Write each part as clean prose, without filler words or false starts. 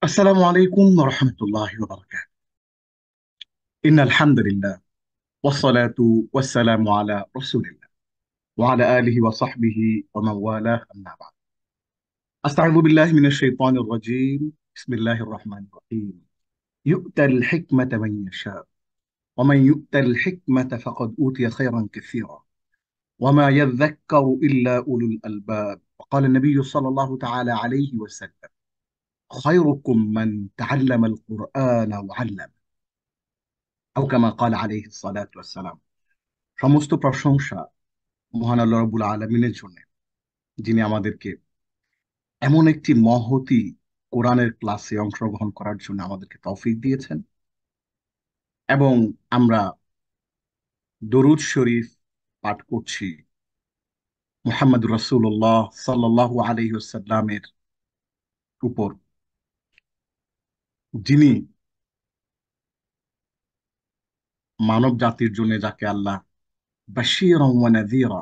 السلام عليكم ورحمة الله وبركاته. إن الحمد لله والصلاة والسلام على رسول الله وعلى آله وصحبه ومن والاه أما بعد. أستعوذ بالله من الشيطان الرجيم. بسم الله الرحمن الرحيم. يؤتى الحكمة من يشاء ومن يؤتى الحكمة فقد أوتي خيرا كثيرا وما يذكر إلا أولو الألباب. وقال النبي صلى الله تعالى عليه وسلم: خيركم من تعلم القرآن وعلم، أو كما قال عليه الصلاة والسلام. সমস্ত প্রশংসা মহান আল্লাহ রাব্বুল আলামিনের জন্য, যিনি আমাদেরকে এমন একটি মহতী কোরআনের ক্লাসে অংশগ্রহণ করার জন্য আমাদেরকে তৌফিক দিয়েছেন। এবং আমরা দরুদ শরীফ পাঠ করছি মুহাম্মদ রাসূলুল্লাহ সাল্লাল্লাহু আলাইহি ওয়াসাল্লামের উপর, যিনি মানব জাতির জন্য, যাকে আল্লাহ বাশীরান ওয়া নাযীরা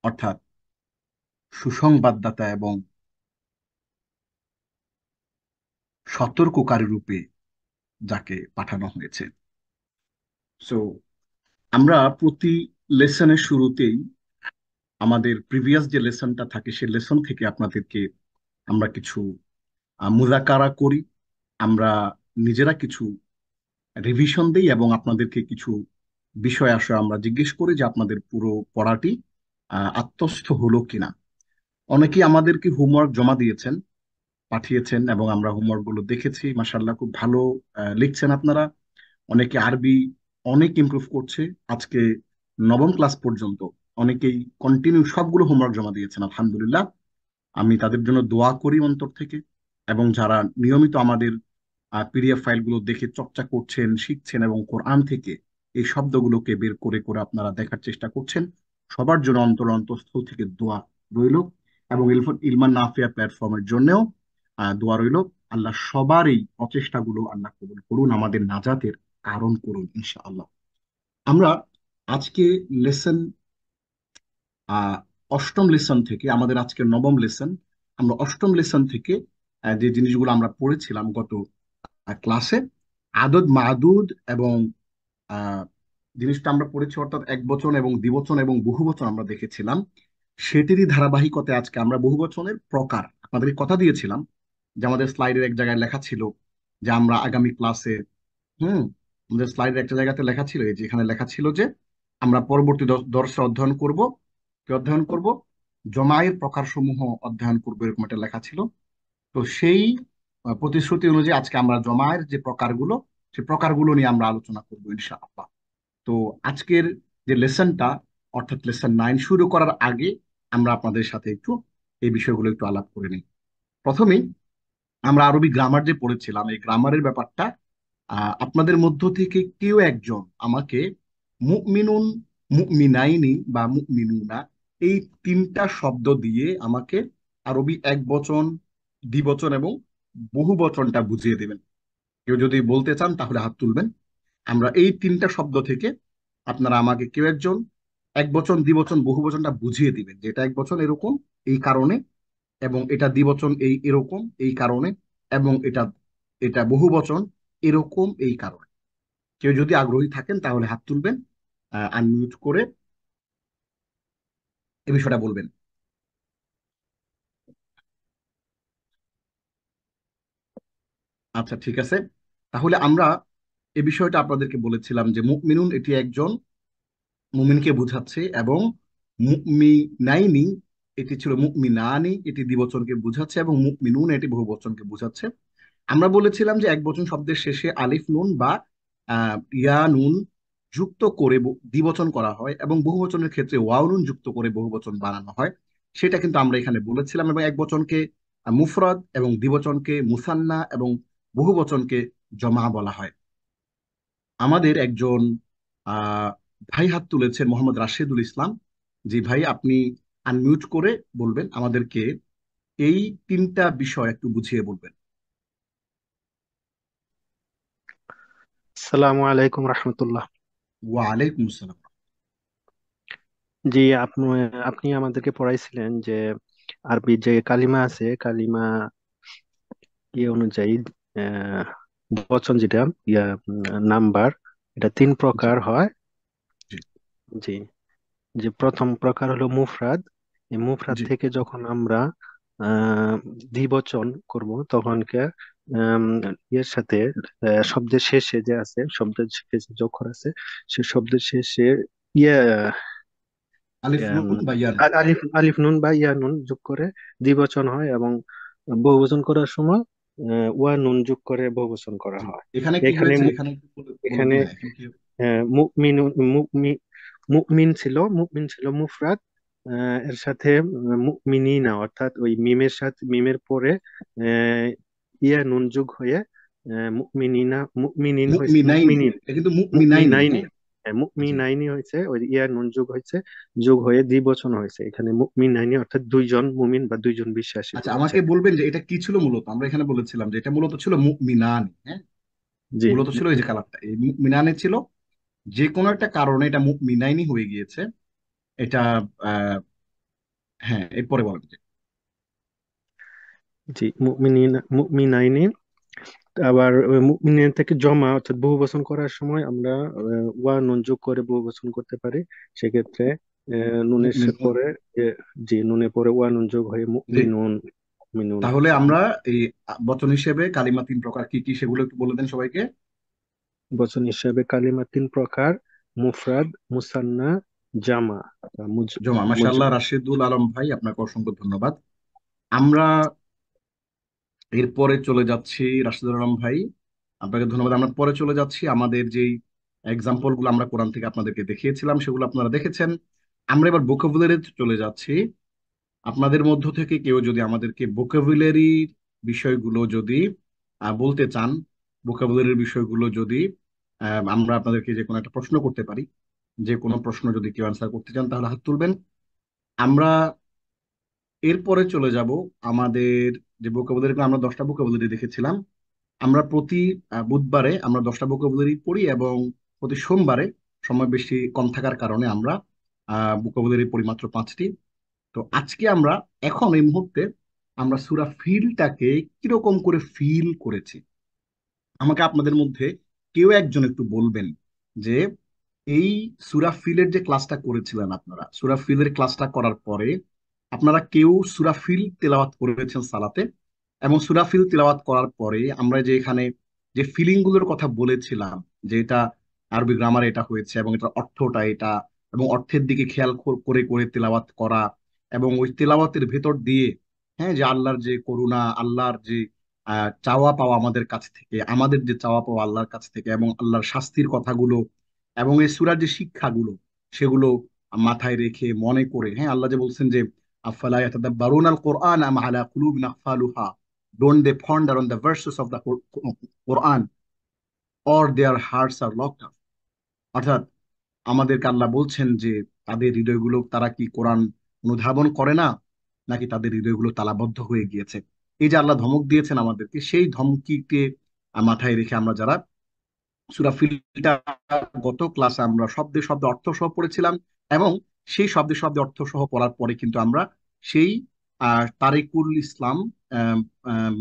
অর্থাৎ সুসংবাদদাতা এবং সতর্ককারী রূপে যাকে পাঠানো হয়েছে। সো আমরা প্রতি লেসনের শুরুতেই আমাদের প্রিভিয়াস যে লেসনটা থাকে সেই লেসন থেকে আপনাদেরকে আমরা কিছু মুযাকারা করি, আমরা নিজেরা কিছু রিভিশন দিই এবং আপনাদেরকে কিছু বিষয় আসলে আমরা জিজ্ঞেস করি যে আপনাদের পুরো পড়াটি আত্মস্থ হলো কিনা। অনেকেই আমাদেরকে হোমওয়ার্ক জমা দিয়েছেন, পাঠিয়েছেন এবং আমরা হোমওয়ার্ক গুলো দেখেছি। মাশাআল্লাহ, খুব ভালো লিখছেন আপনারা। অনেকে আরবি অনেক ইমপ্রুভ করছে। আজকে নবম ক্লাস পর্যন্ত অনেকেই কন্টিনিউ সবগুলো হোমওয়ার্ক জমা দিয়েছেন, আলহামদুলিল্লাহ। আমি তাদের জন্য দোয়া করি অন্তর থেকে। এবং যারা নিয়মিত আমাদের পিডিএফ ফাইলগুলো দেখে চর্চা করছেন, শিখছেন এবং কোরআন থেকে এই শব্দগুলোকে বের করে করে আপনারা দেখার চেষ্টা করছেন, সবার জন্য অন্তঃস্থল থেকে দোয়া রইল। এবং ইলমান নাফিয়া প্ল্যাটফর্মের জন্যও দোয়া রইল। আল্লাহ সবার এই প্রচেষ্টাগুলো আল্লাহ কবুল করুন, আমাদের নাজাতের কারণ করুন ইনশাআল্লাহ। আমরা আজকে লেসন আহ অষ্টম লেসন থেকে, আমাদের আজকে নবম লেসন, আমরা অষ্টম লেসন থেকে যে জিনিসগুলো আমরা পড়েছিলাম গত ক্লাসে, আদদ মাদুদ এবং আহ জিনিসটা আমরা পড়েছি, অর্থাৎ এক বচন এবং দ্বিবচন এবং বহুবচন আমরা দেখেছিলাম। সেটিরই ধারাবাহিকতায় আজকে আমরা বহুবচনের প্রকার আপনাদের কথা দিয়েছিলাম, যে আমাদের স্লাইডের এক জায়গায় লেখা ছিল যে আমরা আগামী ক্লাসে, হুম, আমাদের স্লাইডের একটা জায়গাতে লেখা ছিল, এই যে এখানে লেখা ছিল যে আমরা পরবর্তী দর্শে অধ্যয়ন করব, কি অধ্যয়ন করব? জমায়ের প্রকারসমূহ অধ্যয়ন করব, এরকম একটা লেখা ছিল। তো সেই প্রতিশ্রুতি অনুযায়ী আজকে আমরা জমায়ের যে প্রকারগুলো, সেই প্রকারগুলো নিয়ে আমরা আলোচনা করবো ইনশাআল্লাহ। তো আজকের যে লেসনটা, অর্থাৎ লেসন 9 শুরু করার আগে আমরা আপনাদের সাথে একটু এই বিষয়গুলো একটু আলাপ করে নিই। প্রথমেই আমরা আরবি গ্রামার যে পড়েছিলাম, এই গ্রামারের ব্যাপারটা আপনাদের মধ্য থেকে কেউ একজন আমাকে মুমিনুন, মুমিনাইনি বা মুমিনুনা, এই তিনটা শব্দ দিয়ে আমাকে আরবি এক বচন, দ্বিবচন এবং বহু বচনটা বুঝিয়ে দেবেন। কেউ যদি বলতে চান তাহলে হাত তুলবেন। আমরা এই তিনটা শব্দ থেকে আপনারা আমাকে কেউ একজন এক বচন, দ্বিবচন, বহু বচনটা বুঝিয়ে দিবেন, যে এটা এক বচন এরকম এই কারণে, এবং এটা দ্বিবচন এই এরকম এই কারণে, এবং এটা এটা বহু বচন এরকম এই কারণে। কেউ যদি আগ্রহী থাকেন তাহলে হাত তুলবেন, আনমিউট করে এই বিষয়টা বলবেন। আচ্ছা, ঠিক আছে। তাহলে আমরা এই বিষয়টা আপনাদেরকে বলেছিলাম যে মুমিনুন এটি একজন মুমিনকে বুঝাচ্ছে, এবং মুমিনাইনি এটি ছিল মুমিনানি, এটি দ্বিবচনকে বুঝাচ্ছে, এবং মুমিনুন এটি বহুবচনকে বুঝাচ্ছে। আমরা বলেছিলাম যে এক বচন শব্দের শেষে আলিফ নুন বা ইয়া নুন যুক্ত করে দ্বিবচন করা হয়, এবং বহুবচনের ক্ষেত্রে ওয়াও নুন যুক্ত করে বহুবচন বানানো হয়। সেটা কিন্তু আমরা এখানে বলেছিলাম। এবং এক বচনকে মুফরদ এবং দ্বিবচনকে মুসান্না এবং বহুবচনকে জমা বলা হয়। আমাদের একজন আহ ভাই হাত তুলেছেন, মোহাম্মদ রাশেদুল ইসলাম। জি ভাই, আপনি আনমিউট করে বলবেন, আমাদেরকে এই তিনটা বিষয় একটু বুঝিয়ে বলবেন। আসসালামু আলাইকুম রহমতুল্লাহ। ওয়ালাইকুম আসসালাম। জি, আপনি আপনি আমাদেরকে পড়াইছিলেন যে আরবি যে কালিমা আছে, কালিমা ইয়ে অনুযায়ী আহ, বচন যেটা, নাম্বার, এটা তিন জি প্রকার হয়। জি জি। যে প্রথম প্রকার হলো মুফরাদ। এই মুফরাদ জি। থেকে যখন আমরা আহ দ্বিবচন করব তখনকে আম, ইয়ের সাথে শব্দের শেষে যে আছে, শব্দের শেষে যে অক্ষর আছে, সে শব্দের শেষে ইয়ে আলিফ আম, নুন বা ইয়া নুন। আলিফ আলিফ নুন বা ইয়া নুন যোগ করে দ্বিবচন হয়, এবং বহুবচন করার সময় ওয়া নুন যোগ করে বহুবচন করা জি। হয়। এখানে কি এখানে হয়েছে, এখানে একটু বলুন তো। এখানে হ্যাঁ, এখানে কি? মুমিন, মুমিন ছিল মুফরাদ। এর সাথে মুমিনিনা, অর্থাৎ ওই মিমের সাথে, মিমের পরে আহ, ইয়া নুন যোগ হয়ে মুমিনিনা, মুমিনিন হয়েছে, মুমিনাইনি, মুমিনিন, এটা কিন্তু মুমিনাইনি। মুমিনাইনি। হ্যাঁ। হ্যাঁ, জি। মুমিনাইনি হয়েছে, ওই ইয়া নুন যোগ হয়েছে, যোগ হয়ে দ্বিবচন হয়েছে। এখানে মুমিনাইনি অর্থাৎ দুইজন মুমিন বা দুইজন বিশ্বাসী আচ্ছা, বুঝাচ্ছে। আমাকে বলবেন যে এটা কি ছিল মূলত? আমরা এখানে বলেছিলাম যে এটা মূলত ছিল মুমিনানি। হ্যাঁ, জি। মূলত ছিল এই যে কালারটা, এই মুমিনানি ছিল। যে কোনো একটা কারণে এটা মুমিনাইনি হয়ে গিয়েছে। এটা আহ, হ্যাঁ, এরপরে বলেন যে। জি, মুমিনাইনি। আবার মুমিনের থেকে জমা অর্থাৎ বহু বচন করার সময় আমরা ওয়া নুন যোগ করে বহু বচন করতে পারি। সেক্ষেত্রে নুনের মুমিনুন। পরে জি, নুনের পরে ওয়া নুন যোগ হয়ে জি। মুমিনুন, মুমিনুন তাহলে হয়েছে। আমরা এই বচন হিসেবে কালিমা তিন প্রকার কি কি সেগুলো একটু বলে দেন সবাইকে। বচন হিসাবে কালিমা তিন প্রকার: মুফরাদ, মুসান্না, জামা। আহ, মুজ জমা। মুজ মাশাআল্লাহ, রাশেদুল আলম ভাই, আপনাকে অসংখ্য ধন্যবাদ। আমরা এরপরে চলে যাচ্ছি, রাশেদুল আলম ভাই, আপনাকে ধন্যবাদ। আমরা পরে চলে যাচ্ছি আমাদের যেই এক্সাম্পল গুলো আমরা কোরআন থেকে আপনাদেরকে দেখিয়েছিলাম, সেগুলো আপনারা দেখেছেন। আমরা এবার ভোকাবুলারি চলে যাচ্ছি। আপনাদের মধ্য থেকে কেউ যদি আমাদেরকে ভোকাবুলারি বিষয়গুলো যদি বলতে চান, ভোকাবুলারির বিষয়গুলো যদি আমরা আপনাদেরকে যে কোনো একটা প্রশ্ন করতে পারি, যে কোনো প্রশ্ন যদি কেউ অ্যান্সার করতে চান, তাহলে হাত তুলবেন। আমরা এরপরে চলে যাব আমাদের যে ভোকাবুলারি, আমরা 10টা ভোকাবুলারি দেখেছিলাম। আমরা প্রতি বুধবারে আমরা 10টা ভোকাবুলারি পড়ি, এবং প্রতি সোমবারে সময় বেশি কম থাকার কারণে আমরা ভোকাবুলারি পড়ি মাত্র 5টি। তো আজকে আমরা, এখন এই মুহূর্তে আমরা সূরা ফিলটাকে কিরকম করে ফিল করেছি, আমাকে আপনাদের মধ্যে কেউ একজন একটু বলবেন যে এই সূরা ফিলের যে ক্লাসটা করেছিলেন, আপনারা সূরা ফিলের ক্লাসটা করার পরে আপনারা কেউ সূরা ফিল তেলাওয়াত করেছেন সালাতে? এবং সূরা ফিল তেলাওয়াত করার পরে আমরা যে এখানে যে ফিলিং গুলোর কথা বলেছিলাম, যে এটা আরবি গ্রামারে এটা হয়েছে এবং এটার অর্থটা এটা, এবং অর্থের দিকে খেয়াল করে করে তেলাওয়াত করা, এবং ওই তেলাওয়াতের ভেতর দিয়ে, হ্যাঁ, যে আল্লাহর যে করুণা, আল্লাহর যে চাওয়া পাওয়া আমাদের কাছ থেকে, আমাদের যে চাওয়া পাওয়া আল্লাহর কাছ থেকে, এবং আল্লাহর শাস্তির কথাগুলো, এবং এই সূরার যে শিক্ষাগুলো, সেগুলো মাথায় রেখে মনে করে, হ্যাঁ, আল্লাহ যে বলছেন যে আফালা ইয়াতাদাব্বারুনা আল কোরআন আম আলা কুলুবিন আকফালুহা, don't they ponder on the verses of the Quran or their hearts are locked up। অর্থাৎ আমাদেরকে আল্লাহ বলছেন যে তাদের হৃদয়গুলো, তারা কি কোরআন অনুধাবন করে না, নাকি তাদের হৃদয়গুলো তালাবদ্ধ হয়ে গিয়েছে। এই যে আল্লাহ ধমক দিয়েছেন আমাদেরকে, সেই ধমকিকে মাথায় রেখে আমরা যারা সূরা ফিলটা গত ক্লাসে আমরা শব্দে শব্দে অর্থ সহ পড়েছিলাম, এবং সেই শব্দে শব্দে অর্থ সহ পড়ার পরে কিন্তু আমরা সেই তারেকুল ইসলাম,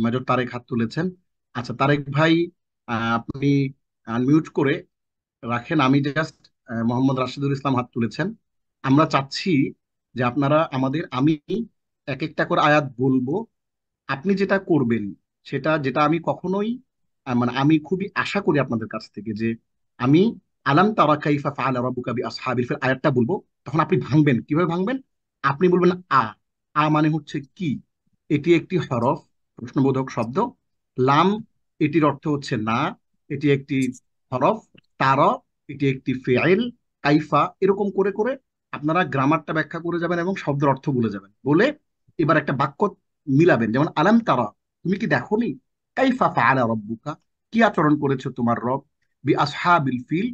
মেজর তারেক হাত তুলেছেন। আচ্ছা তারেক ভাই, আপনি আনমিউট করে রাখেন। আমি জাস্ট, মোহাম্মদ রাশিদুল ইসলাম হাত তুলেছেন। আমরা চাচ্ছি যে আপনারা আমাদের, আমি এক একটা করে আয়াত বলবো, আপনি যেটা করবেন সেটা, যেটা আমি কখনোই মানে আমি খুবই আশা করি আপনাদের কাছ থেকে, যে আমি আলাম তারা কাইফা ফাআলা রাব্বুকা বিআসহাবিল ফিল আয়াতটা বলবো, তখন আপনি ভাঙবেন। কিভাবে ভাঙবেন? আপনি বলবেন আ মানে হচ্ছে কি, এটি একটি হরফ, প্রশ্নবোধক শব্দ। লাম, এটির অর্থ হচ্ছে না, এটি একটি হরফ। তারা, এটি একটি ফেইল। কাইফা, এরকম করে করে আপনারা গ্রামারটা ব্যাখ্যা করে যাবেন এবং শব্দের অর্থ বলে যাবেন, বলে এবার একটা বাক্য মিলাবেন। যেমন আলাম তারা, তুমি কি দেখোনি, কাইফা ফাআলা রব্বুকা, কি আচরণ করেছে তোমার রব, বি আসহাবিল ফিল,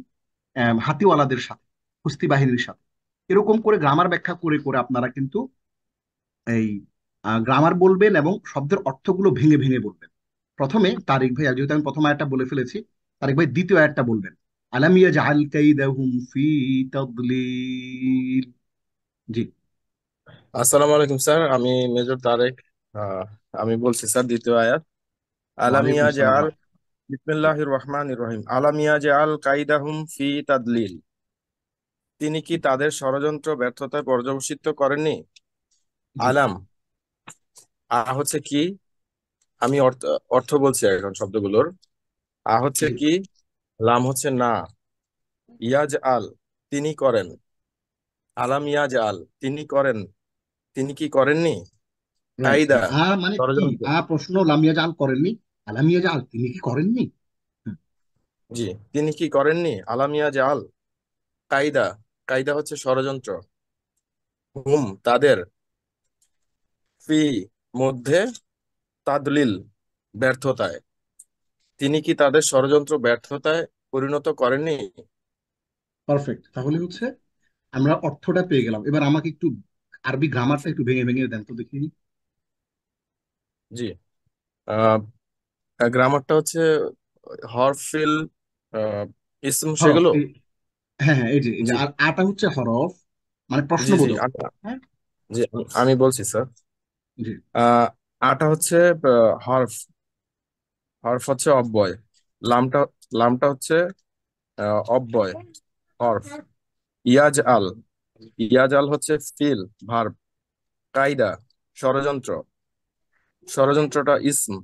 হাতিওয়ালাদের সাথে, কুস্তি বাহিনীর সাথে। এরকম করে গ্রামার ব্যাখ্যা করে করে আপনারা কিন্তু এই গ্রামার বলবেন এবং শব্দের অর্থগুলো ভেঙে ভেঙে বলবেন। প্রথমে তারিক ভাই, আর যেহেতু আমি প্রথম আয়াতটা বলে ফেলেছি, তারিক ভাই দ্বিতীয় আয়াতটা বলবেন। আলাম ইয়াজআল কাইদাহুম ফি তাদলিল। জি। আসসালামু আলাইকুম স্যার, আমি মেজর তারেক। আহ, আমি বলছি স্যার দ্বিতীয় আয়াত। আলাম ওয়ালাইকুম আসসালাম ইয়াজআল বিসমিল্লাহির রহমানির রহিম। আলাম ইয়াজআল কাইদাহুম ফি তাদলিল। তিনি কি তাদের ষড়যন্ত্র ব্যর্থতায় পর্যবসিত করেননি? জি আলাম হচ্ছে কি, আমি অর্থ অর্থ বলছি এখন শব্দগুলোর। হচ্ছে জি কি, লাম হচ্ছে না, ইয়াজ আল তিনি করেন, আলাম ইয়াজ আল তিনি করেন, তিনি কি করেননি, রাইট, কাইদা হ্যাঁ। মানে কি, ষড়যন্ত্র। প্রশ্ন লামিয়া জাল করেননি, আলামিয়া জাল তিনি কি করেননি? হুম, জি, তিনি কি করেননি, আলাম ইয়াজ আল কাইদা, কাইদা হচ্ছে ষড়যন্ত্র, হুম তাদের, ফি মধ্যে, তাদলিল ব্যর্থতায়, তিনি কি তাদের ষড়যন্ত্র ব্যর্থতায় পরিণত করেননি? পারফেক্ট। তাহলে হচ্ছে আমরা অর্থটা পেয়ে গেলাম। এবার আমাকে একটু আরবি গ্রামারটা একটু ভেঙে ভেঙে দেন তো দেখি। জি, আহ গ্রামারটা হচ্ছে হরফিল, আহ ইসম হরফ, সেগুলো। হ্যাঁ হ্যাঁ, এই যে জি আটা হচ্ছে হরফ, মানে জি জি প্রশ্নবোধক। আটা, হ্যাঁ, জি আমি বলছি স্যার। জি আহ আটা হচ্ছে হরফ, হরফ হচ্ছে অব্যয়, লামটা, লামটা হচ্ছে অব্যয়, হরফ। ইয়াজ আল, ইয়াজ আল হচ্ছে ফিল, ভার্ব। কায়দা ষড়যন্ত্র, ষড়যন্ত্রটা ইসম,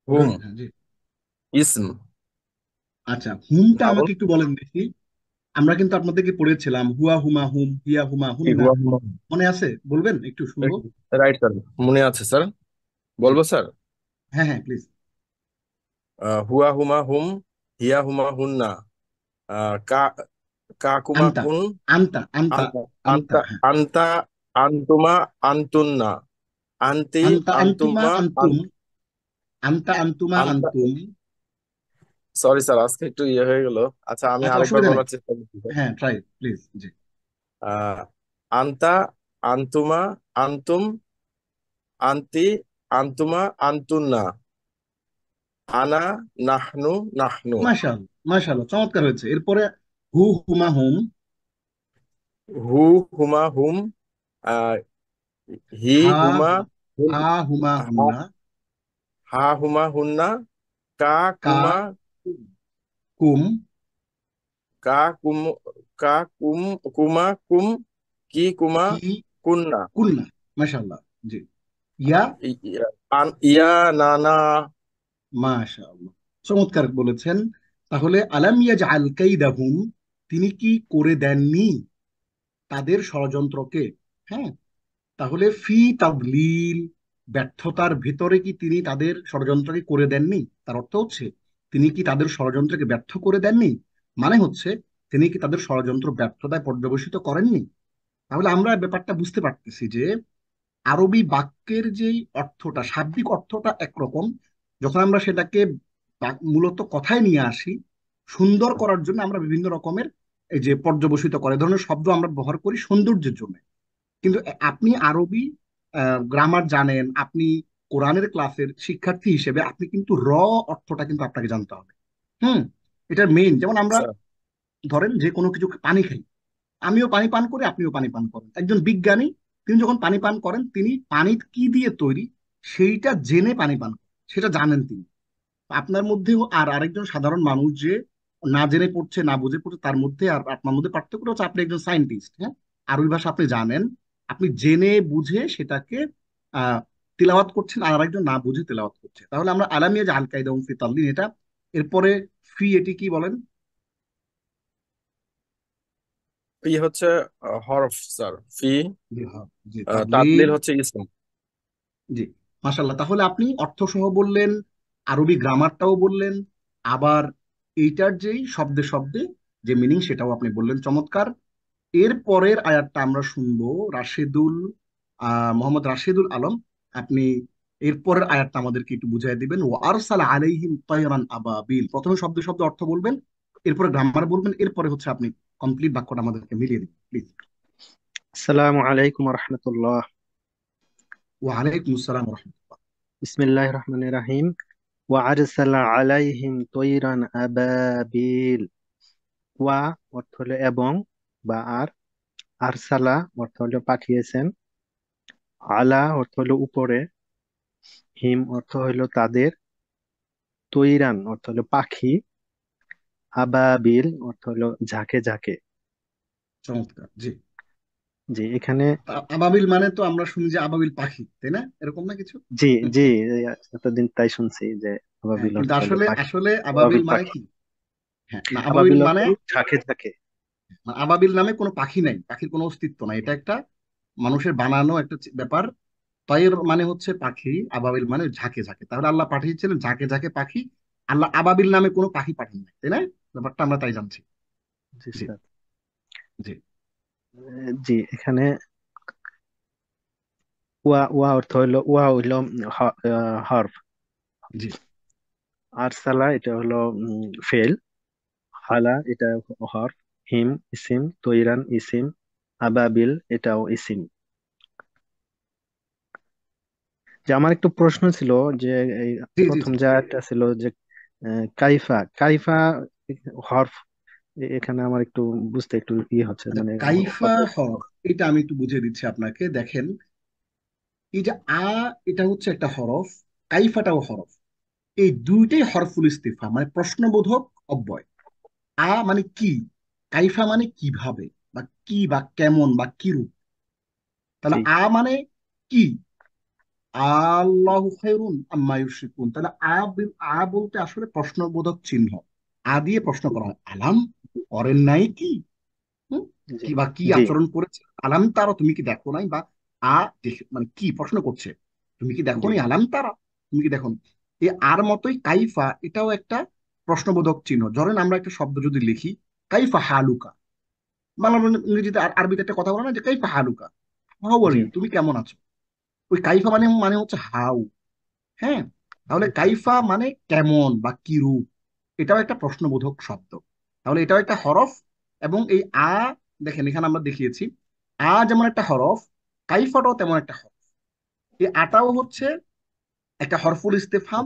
হুম গুড, হ্যাঁ জি। ইসম, আচ্ছা, হুমটা নাউন। আমাকে একটু বলেন দেখি। আমরা কিন্তু আপনাদেরকে পড়েছিলাম হুয়া হুমা হুম, হিয়া হুমা হুন্না, হুয়া হুমা, মনে আছে? বলবেন, একটু শুনবো। রাইট স্যার, মনে আছে স্যার, জি, বলবো স্যার। হ্যাঁ হ্যাঁ প্লিজ। হুয়া হুমা হুম, হিয়া হুমা হুন্না, কা কাকুমা আন্তা, কুন, আন্তা আন্তা আন্তা, আন্তা, আন্তা, হ্যাঁ। আন্তা, আন্তুমা, আন্তুন্না, আন্তি, আন্তা আন্তুমা আন্তুমা, আন্তুম, আন্তা আন্তুমা আন্তা। আন্তুম। সরি স্যার, আজকে একটু ইয়ে হয়ে গেল। আচ্ছা, আমি আচ্ছা, আরেকবার অসুবিধা নেই। বলার চেষ্টা করছি স্যার। হ্যাঁ, ট্রাই প্লিজ। জি, আহ, আন্তা, আন্তুমা, আন্তুম, আন্তি, আন্তুমা, আন্তুন্না, আনা, নাহনু, নাহনু। মাশাআল্লাহ মাশাআল্লাহ, চমৎকার হয়েছে। এরপরে হু হুমা হুম, হু হুমা হুম, আহ, হি হা হুমা হুন, হা হুমা হা, হুন্না, হা হুমা হুন্না, কা কা কুমা, কুম, কা কুম, কা কুম, কুমা কুম, কি কুমা কি কুন্না, কুন্না। মাশাআল্লাহ, জি। ইয়া, ইয়া নানা। মাশাআল্লাহ, চমৎকার বলেছেন। তাহলে আলাম ইয়াজআল কাইদাহুম, তিনি কি করে দেননি তাদের ষড়যন্ত্রকে? হ্যাঁ, তাহলে ফি তাদলিল, ব্যর্থতার ভেতরে কি তিনি তাদের ষড়যন্ত্রকে করে দেননি? তার অর্থ হচ্ছে তিনি কি তাদের ষড়যন্ত্রকে ব্যর্থ করে দেননি, মানে হচ্ছে তিনি কি তাদের ষড়যন্ত্র ব্যর্থতায় পর্যবসিত করেননি। তাহলে আমরা ব্যাপারটা বুঝতে পারতেছি যে আরবি বাক্যের যেই অর্থটা, শাব্দিক অর্থটা একরকম, যখন আমরা সেটাকে মূলত কথায় নিয়ে আসি সুন্দর করার জন্য, আমরা বিভিন্ন রকমের এই যে পর্যবসিত করে ধরনের শব্দ আমরা ব্যবহার করি সৌন্দর্যের জন্য। কিন্তু আপনি আরবি গ্রামার জানেন, আপনি কোরআনের ক্লাসের শিক্ষার্থী হিসেবে আপনি কিন্তু অর্থটা কিন্তু আপনাকে জানতে হবে। হুম, এটা মেইন। যেমন আমরা আচ্ছা, ধরেন যে কোনো কিছু পানি খাই, আমিও পানি পান করি, আপনিও পানি পান করেন। একজন বিজ্ঞানী, তিনি যখন পানি পান করেন, তিনি পানি কি দিয়ে তৈরি সেইটা জেনে পানি পান করেন, সেটা জানেন তিনি। আপনার মধ্যেও আর আরেকজন সাধারণ মানুষ যে না জেনে পড়ছে, না বুঝে পড়ছে, তার মধ্যে আর আপনার মধ্যে পার্থক্য হচ্ছে আপনি একজন সায়েন্টিস্ট, হ্যাঁ, আরবি ভাষা আপনি জানেন, আপনি জেনে বুঝে সেটাকে আহ তিলাওয়াত করছেন, আর আরেকজন না বুঝে তেলাওয়াত করছে। তাহলে আমরা আলামিয়া যে আল কায়দা ফি তাদলিল এটা। এরপরে ফি, এটি কি বলেন? ফি হচ্ছে হরফ স্যার, ফি। জি হ্যাঁ, জি তাদলিল। তাদলিল হচ্ছে ইসম। জি, মাশাল্লাহ। তাহলে আপনি অর্থ সহ বললেন, আরবি গ্রামারটাও বললেন, আবার এইটার যেই শব্দে শব্দে যে মিনিং সেটাও আপনি বললেন, চমৎকার। এর পরের আয়াতটা আমরা শুনবো রাশেদুল, মোহাম্মদ রাশেদুল আলম। আপনি এর পরের আয়াতটা আমাদেরকে একটু বুঝাই দিবেন। ও আরসাল আলাইহিম তায়রান আবাবিল, প্রথমে শব্দে শব্দে অর্থ বলবেন, এরপরে গ্রামার বলবেন, এরপরে হচ্ছে আপনি কমপ্লিট বাক্যটা আমাদেরকে মিলিয়ে দিন প্লিজ। আসসালামু আলাইকুম রহমতুল্লাহ। ওয়ালাইকুম আসসালাম রহমতুল্লাহ। বিসমিল্লাহির রহমানির রহিম। ওয়া আরসালা আলাইহিম তৈরান আবাবিল। ওয়া অর্থ হলো এবং বা আর, আরসালা অর্থ হলো পাঠিয়েছেন, আলা অর্থ হলো উপরে, হিম অর্থ হলো তাদের, তৈরান অর্থ হলো পাখি, আবাবিল অর্থ হলো ঝাঁকে ঝাঁকে। চমৎকার, জি। জি এখানে আবাবিল মানে তো আমরা শুনি যে আবাবিল পাখি, তাই না? এরকম না কিছু? জি জি এতদিন তাই শুনছি যে হ্যাঁ, আবাবিল কিন্তু অর্থ হলো আসলে পাখি। আসলে আবাবিল আবাবিল মানে পাখি, কি? হ্যাঁ, না, আবাবিল আবাবিল অর্থ মানে, হলো ঝাঁকে ঝাঁকে। আবাবিল নামে কোনো পাখি নাই, পাখির কোনো অস্তিত্ব নাই, এটা একটা মানুষের বানানো একটা ব্যাপার। তয়ের মানে হচ্ছে পাখি, আবাবিল মানে ঝাঁকে ঝাঁকে, তাহলে আল্লাহ পাঠিয়েছিলেন ঝাঁকে ঝাঁকে পাখি। আল্লাহ আবাবিল নামে কোনো পাখি পাঠান নাই, তাই না? ব্যাপারটা আমরা তাই জানছি। জি জি, স্যার। জি, জি এখানে ওয়া ওয়া অর্থ হলো, ওয়া হইলো হরফ। জি। আরসালা এটা হলো ফেল। হালা এটা হরফ। হিম ইসিম, তৈরান ইসিম, আবাবিল এটাও ইসিম। যে আমার একটু প্রশ্ন ছিল যে এই জি, জি, প্রথম জি। যে আয়াতটা ছিল যে কাইফা কাইফা হরফ, এখানে আমার একটু বুঝতে একটু হচ্ছে আচ্ছা, মানে কাইফা কত। হরফ, এটা আমি একটু বুঝিয়ে দিচ্ছি আপনাকে, দেখেন। এই যে এটা হচ্ছে একটা হরফ, কাইফাটাও হরফ। এই দুইটাই হরফুল ইস্তিফহাম, মানে প্রশ্নবোধক অব্যয়। মানে কি, কাইফা মানে কিভাবে, বা কি, বা কেমন, বা কিরূপ। তাহলে জি মানে কি, আল্লাহু খায়রুন আম্মা ইউশরিকুন, তাহলে বলতে আসলে প্রশ্নবোধক চিহ্ন। দিয়ে প্রশ্ন করা হয়, আলাম করেন নাই কি? হুম? জি কি বা কি জি আচরণ করেছে, আলাম তারা, তুমি কি দেখো নাই, বা দেখে মানে কি প্রশ্ন করছে, তুমি কি দেখো জি নি, আলাম তারা, তুমি কি দেখো নি। এই মতোই কাইফা, এটাও একটা প্রশ্নবোধক চিহ্ন। ধরেন আমরা একটা শব্দ যদি লিখি, কাইফা হালুকা, বাংলা ইংরেজিতে আরবিতে একটা কথা বলে না যে কাইফা হালুকা, হাউ আর জি ইউ, তুমি কেমন আছো। ওই কাইফা মানে মানে হচ্ছে হাউ। হ্যাঁ, তাহলে কাইফা মানে কেমন বা কি রূপ, এটাও একটা প্রশ্নবোধক শব্দ। তাহলে এটাও একটা হরফ। এবং এই দেখেন এখানে আমরা দেখিয়েছি, যেমন একটা হরফ, কাইফাটাও তেমন একটা হরফ। এই আটাও হচ্ছে একটা হরফুল ইস্তেফাম,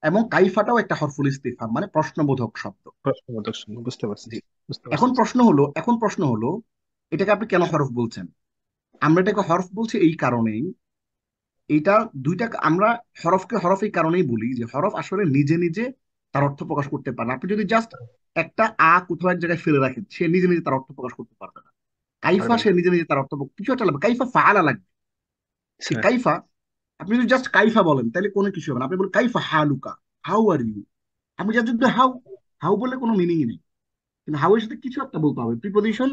এবং কাইফাটাও একটা হরফুল ইস্তেফাম, মানে প্রশ্নবোধক শব্দ। প্রশ্নবোধক শূন্য, বুঝতে পারছি জি। বুঝতে এখন পারছি। প্রশ্ন হলো এটাকে আপনি কেন হরফ বলছেন? আমরা এটাকে হরফ বলছি এই কারণেই, এইটা দুইটা আমরা হরফকে হরফ এই কারণেই বলি যে হরফ আসলে নিজে নিজে তার অর্থ প্রকাশ করতে পারে না। আপনি যদি জাস্ট একটা কোথাও এক জায়গায় ফেলে রাখেন, সে নিজে নিজে তার অর্থ প্রকাশ করতে পারবে না। কাইফা, পারবে না। সে নিজে নিজে তার অর্থ কিছু একটা লাগবে, কাইফা ফাআলা লাগবে। এই স্যার কাইফা, আপনি যদি জাস্ট কাইফা বলেন তাহলে কোনো কিছু হবে না। আপনি বলেন কাইফা হালুকা, হাউ আর ইউ। আমি জাস্ট যদি হাউ, হাউ বললে কোনো মিনিংই নেই। কিন্তু হাউ এর সাথে কিছু একটা বলতে হবে, প্রিপোজিশন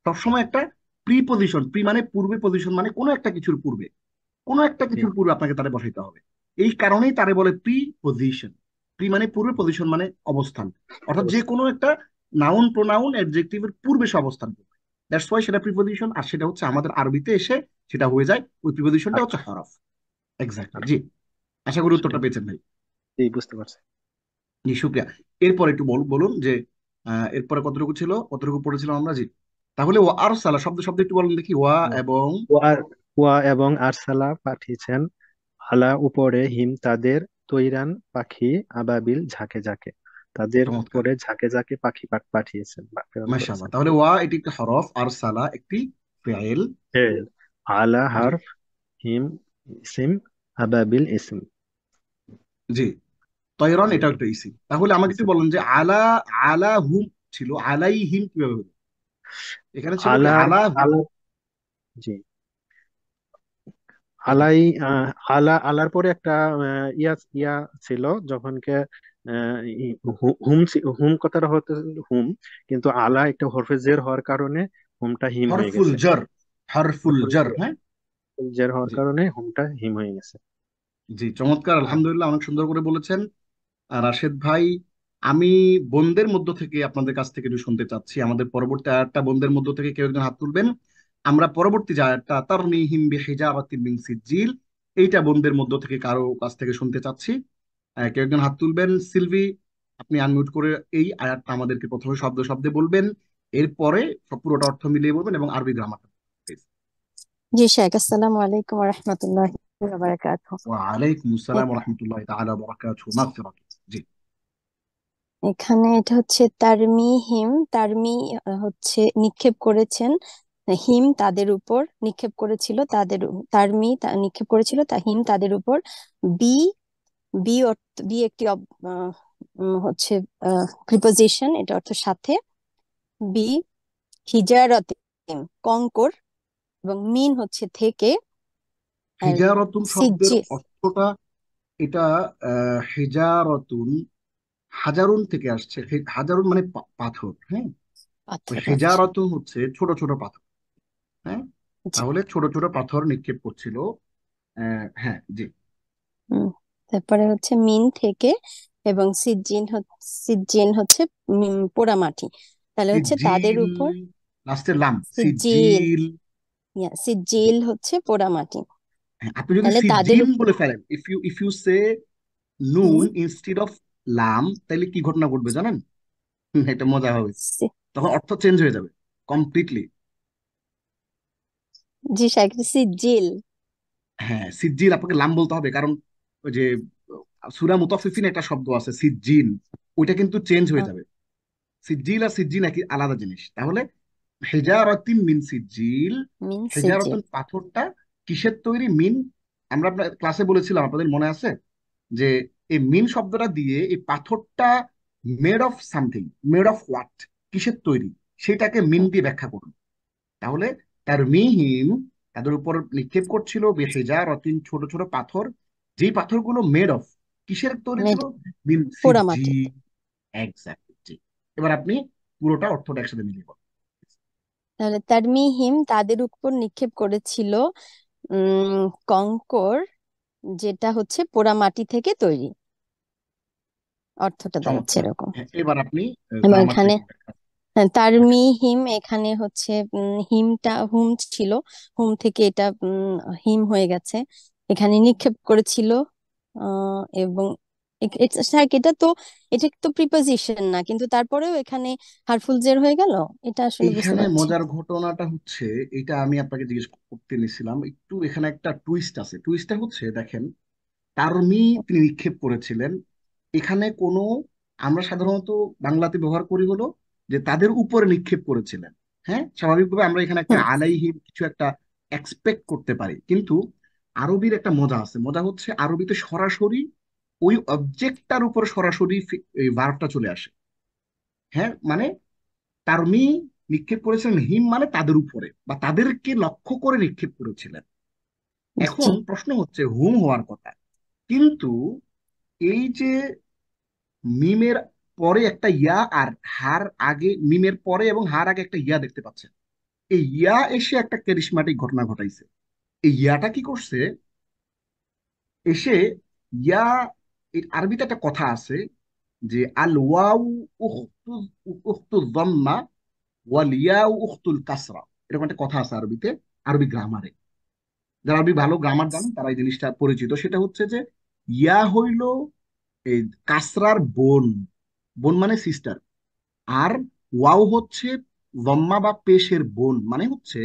সবসময় একটা প্রিপোজিশন, প্রি মানে পূর্বে, পজিশন মানে কোনো একটা কিছুর পূর্বে, কোনো একটা জি কিছুর পূর্বে আপনাকে তারে বসাইতে হবে। এই কারণেই তারে বলে প্রি পজিশন। প্রি মানে পূর্বে, পজিশন মানে অবস্থান। অর্থাৎ যে অবস্থা। কোনো একটা নাউন, প্রোনাউন, অ্যাডজেক্টিভের পূর্বে সে অবস্থান করবে। দ্যাটস ওয়াই সেটা প্রিপজিশন, আর সেটা হচ্ছে আমাদের আরবিতে এসে সেটা হয়ে যায়, ওই প্রিপজিশনটা আর হচ্ছে হরফ। এক্স্যাক্টলি, আর জি। আশা করি সেটাই। উত্তরটা পেয়েছেন ভাই। জি বুঝতে পারছি। জি, শুক্রিয়া। এরপর একটু বলুন যে এরপরে কতটুকু ছিল, কতটুকু পড়েছিলাম আমরা, জি। তাহলে ও আর সালা শব্দ শব্দ একটু বলুন দেখি, ওয়া হুম। এবং। ওয়া ওয়া এবং আরসালা পাঠিয়েছেন, আলা উপরে হিম তাদের, তৈরান পাখি, আবাবিল ঝাঁকে ঝাঁকে। তাদের চমৎকার, উপরে ঝাঁকে ঝাঁকে পাখি পাঠিয়েছেন বা প্রেরণ মাশাআল্লাহ। করেছেন। তাহলে ওয়া এটি একটি হরফ, আর সালা একটি ফেইল। ফেল। আলা জি, হারফ, হিম ইসিম, আবাবিল ইসিম। জি। তয়রন জি এটা একটা ইসি। তাহলে আমাকে একটু ইসিম। বলেন যে আলা হুম ছিল, আলাই হিম কিভাবে হলো? এখানে ছিল কি আলা আলা হুম। আলা জি ওকে। আলাই আলার পরে একটা ইয়া ইয়া ছিল যখনকে হুম কথাটা হতে হুম, কিন্তু আলা একটা হরফে জের হওয়ার কারণে হুমটা হিম হয়ে হরফুল গেছে। জর, হরফুল হরফে জর, হ্যাঁ। জের হওয়ার জি, কারণে হুমটা হিম হয়ে গেছে। জি, চমৎকার, আর আলহামদুলিল্লাহ, অনেক সুন্দর করে বলেছেন। আর রাশেদ ভাই, আমি বোনদের মধ্য থেকে আপনাদের কাছ থেকে একটু শুনতে চাচ্ছি, আমাদের পরবর্তী আয়াতটা বোনদের মধ্য থেকে কেউ একজন হাত তুলবেন। আমরা পরবর্তী যে আয়াতটা তারমিহিম বিহিজারাতিন মিন সিজ্জিল, এইটা বোনদের মধ্য থেকে কারো কাছ থেকে শুনতে চাচ্ছি। কেউ একজন হাত তুলবেন। সিলভি, আপনি আনমিউট করে এই আয়াতটা আমাদেরকে প্রথমে শব্দ শব্দে বলবেন, এরপরে সব পুরোটা অর্থ মিলিয়ে বলবেন এবং আরবি গ্রামার। জি শেখ, আসসালামু আলাইকুম রহমতুল্লাহ বারাকাতুহ। ওয়ালাইকুম আসসালাম রহমতুল্লাহ তাআলা বারাকাতুহু, মাগফিরাত। জি, এখানে এটা হচ্ছে তারমিহিম, তারমি হচ্ছে নিক্ষেপ করেছেন, হিম তাদের উপর নিক্ষেপ করেছিল, নিক্ষেপ করেছিল তা হিম তাদের উপর। বি বি একটি হচ্ছে প্রিপোজিশন, এটা অর্থ সাথে। বি হিজারাতিম কঙ্কর, এবং মিন হচ্ছে থেকে। আর হিজারতুন শব্দের সিজিল অর্থটা, এটা হিজারতুন হাজারুন থেকে আসছে। হাজারুন মানে পাথর, হ্যাঁ। পাথর, আচ্ছা। হিজারতুন হচ্ছে ছোট ছোট পাথর, হ্যাঁ। জি। তাহলে ছোট ছোট পাথর নিক্ষেপ করছিল। হ্যাঁ, জি। হুম। তারপরে হচ্ছে মিন থেকে, এবং সিজিন হচ্ছে পোড়া মাটি। তাহলে হচ্ছে তাদের সিজিল, উপর লাস্টে লাম, সিজিল, সিজিল। জি। সিজিল হচ্ছে পোড়া মাটি। হ্যাঁ, আপনি যদি তাহলে তাদের সিজিন উপর। বলে ফেলেন, ইফ ইউ সে হুম। নুন ইনস্টিড অফ লাম, তাহলে কি ঘটনা ঘটবে জানেন? এটা মজা হবে। সি- তখন অর্থ চেঞ্জ হয়ে যাবে কমপ্লিটলি। জি শায়খ, সিজিল। হ্যাঁ, সিজ্জিল আপনাকে লাম বলতে হবে, কারণ ওই যে সূরা মুতাফফিফিন একটা শব্দ আছে সিজ্জিন, ওইটা কিন্তু চেঞ্জ হয়ে যাবে। সিজ্জিল আর সিজ্জিন একই আলাদা জিনিস। তাহলে হেজারতিন মিন সিজ্জিল, মিন সিজিল। হেজারতিন পাথরটা কিসের তৈরি? মিন, আমরা আপনার ক্লাসে বলেছিলাম, আপনাদের মনে আছে যে এই মিন শব্দটা দিয়ে এই পাথরটা made of something, made of what, কিসের তৈরি, সেটাকে মিন দিয়ে ব্যাখ্যা করুন। তাহলে তার মিহিম, তাদের উপর নিক্ষেপ করছিল বেহেজারতিন ছোট ছোট পাথর, যেই পাথরগুলো মেড অফ, কিসের তৈরি মেড ছিল? মিন পোড়া মাটি। সিজি। এক্স্যাক্টলি। এবার আপনি পুরোটা অর্থটা একসাথে মিলিয়ে বলেন। তাহলে তারমিহিম তাদের উপর নিক্ষেপ করেছিল কঙ্কর, যেটা হচ্ছে পোড়া মাটি থেকে তৈরি। অর্থটা দাঁড়াচ্ছে চমৎকার। এরকম। হ্যাঁ, এবার আপনি এবং গ্রামারটা এখানে একটু ব্যাখ্যা। তারমিহিম, এখানে হচ্ছে হিমটা হুম ছিল, হুম থেকে এটা হিম হয়ে গেছে। এখানে নিক্ষেপ করেছিল, এবং স্যার এটা তো প্রিপোজিশন না, কিন্তু তারপরেও এখানে হারফুল জের হয়ে গেল, এটা আসলে বুঝতে এইখানে পারছি মজার না। ঘটনাটা হচ্ছে, এটা আমি আপনাকে জিজ্ঞেস করতে নিছিলাম একটু, এখানে একটা টুইস্ট আছে। টুইস্টটা হচ্ছে দেখেন, তারমি তিনি নিক্ষেপ করেছিলেন, এখানে কোনো, আমরা সাধারণত বাংলাতে ব্যবহার করি হলো যে তাদের উপরে নিক্ষেপ করেছিলেন। হ্যাঁ, স্বাভাবিকভাবে আমরা এখানে একটা হুম। আলাইহি কিছু একটা এক্সপেক্ট করতে পারি, কিন্তু আরবির একটা মজা আছে। মজা হচ্ছে আরবিতে সরাসরি ওই অবজেক্টটার উপর সরাসরি এই ভার্বটা চলে আসে। হ্যাঁ, মানে তারমি নিক্ষেপ করেছিলেন হিম মানে তাদের উপরে বা তাদেরকে লক্ষ্য করে নিক্ষেপ করেছিলেন। জি। এখন প্রশ্ন হচ্ছে হুম হওয়ার কথা, কিন্তু এই যে মিমের পরে একটা ইয়া আর হার আগে, মিমের পরে এবং হার আগে একটা ইয়া দেখতে পাচ্ছেন, এই ইয়া এসে একটা ক্যারিশমাটিক ঘটনা ঘটাইছে। এই ইয়াটা কি করছে? এসে ইয়া, এই আরবিতে একটা কথা আছে যে আল ওয়াউ উখতু উখতু যাম্মা ওয়াল ইয়াউ উখতুল কাসরা, এরকম একটা কথা আছে আরবিতে, আরবি গ্রামারে। যারা আরবি ভালো গ্রামার জানেন তারা এই জিনিসটা পরিচিত। সেটা হচ্ছে যে ইয়া হইল এই কাসরার বোন, বোন মানে সিস্টার। আর ওয়াও হচ্ছে লম্মা বা পেশের বোন, মানে হচ্ছে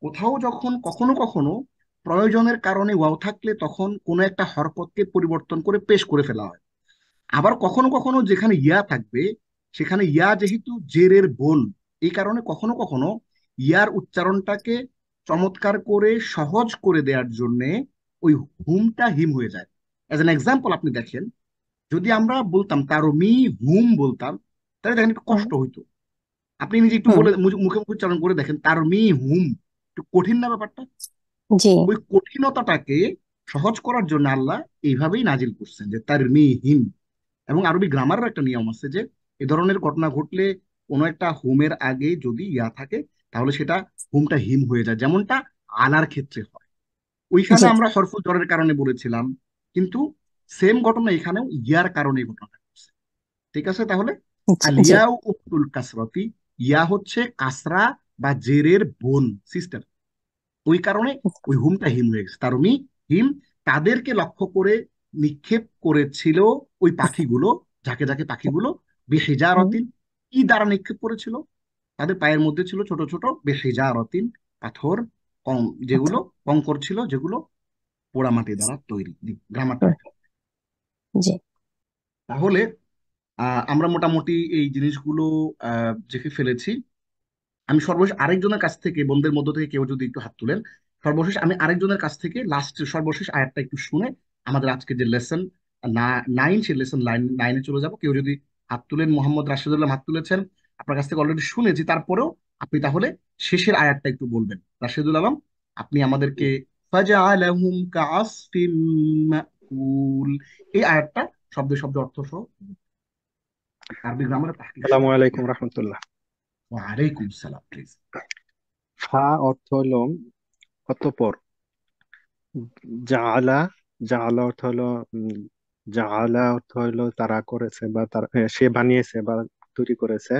কোথাও যখন কখনো কখনো প্রয়োজনের কারণে ওয়াও থাকলে তখন কোনো একটা হরকতকে পরিবর্তন করে পেশ করে ফেলা হয়। আবার কখনো কখনো যেখানে ইয়া থাকবে, সেখানে ইয়া যেহেতু জেরের বোন, এই কারণে কখনো কখনো ইয়ার উচ্চারণটাকে চমৎকার করে সহজ করে দেওয়ার জন্য ওই হুমটা হিম হয়ে যায়। এজ এন এক্সাম্পল আপনি দেখেন, যদি আমরা বলতাম তার মি হুম বলতাম, তাহলে দেখেন একটু হুম। কষ্ট হইতো। আপনি নিজে একটু হুম। বলে মুখে মুখে উচ্চারণ করে দেখেন, তার মি হুম, একটু কঠিন না ব্যাপারটা? জি। ওই কঠিনতাটাকে সহজ করার জন্য আল্লাহ এইভাবেই নাজিল করছেন যে তার মি হিম। এবং আরবি গ্রামারের একটা নিয়ম আছে যে এ ধরনের ঘটনা ঘটলে কোনো একটা হুমের আগে যদি ইয়া থাকে, তাহলে সেটা হুমটা হিম হয়ে যায়, যেমনটা আলার ক্ষেত্রে হয়। ওইখানে জি। আমরা হরফুল জ্বরের কারণে বলেছিলাম, কিন্তু সেম ঘটনা এখানেও ইয়ার কারণে এই ঘটনাটা ঘটছে। ঠিক আছে, তাহলে জি। জি। আলিয়াউ উক্তুল কাসরতি, ইয়া হচ্ছে কাসরা বা জেরের বোন, সিস্টার। ওই কারণে ওই হুমটা হিম হয়ে গেছে। তারুমি হিম তাদেরকে লক্ষ্য করে নিক্ষেপ করেছিল ওই পাখিগুলো, ঝাঁকে ঝাঁকে পাখিগুলো, হুম। বেহেজারতিন, কি দ্বারা নিক্ষেপ করেছিল? তাদের পায়ের মধ্যে ছিল ছোট ছোট বেহেজারতিন পাথর, কম, যেগুলো কঙ্কর ছিল, যেগুলো পোড়ামাটি দ্বারা তৈরি। গ্রামারটা হুম। জি। তাহলে আমরা মোটামুটি এই জিনিসগুলো দেখে ফেলেছি। আমি সর্বশেষ আরেকজনের কাছ থেকে, বন্ধুদের মধ্য থেকে কেউ যদি একটু হাত তুলেন, সর্বশেষ আমি আরেকজনের কাছ থেকে লাস্ট সর্বশেষ আয়াতটা একটু শুনে আমাদের আজকে যে লেসন নাইন, সেই লেসন নাইনে চলে যাব। কেউ যদি হাত তুলেন, মোহাম্মদ রাশেদুল্লাহ হাত তুলেছেন, আপনার কাছ থেকে অলরেডি শুনেছি, তারপরেও আপনি তাহলে শেষের আয়াতটা একটু বলবেন। রাশেদুল আলম, আপনি আমাদেরকে ফাজআলাহুম কাআসফিম মাকুল, এই আয়াতটা শব্দ শব্দ অর্থ সহ আরবি গ্রামারের তাহকিক সহ। আসসালামু আলাইকুম রহমতুল্লাহ। ওয়ালাইকুম সালাম, প্লিজ। ফা অর্থ হলো অতঃপর। জাআলা, জাআলা অর্থ হলো জাআলা অর্থ হলো তারা করেছে বা তারা সে বানিয়েছে বা তৈরি করেছে।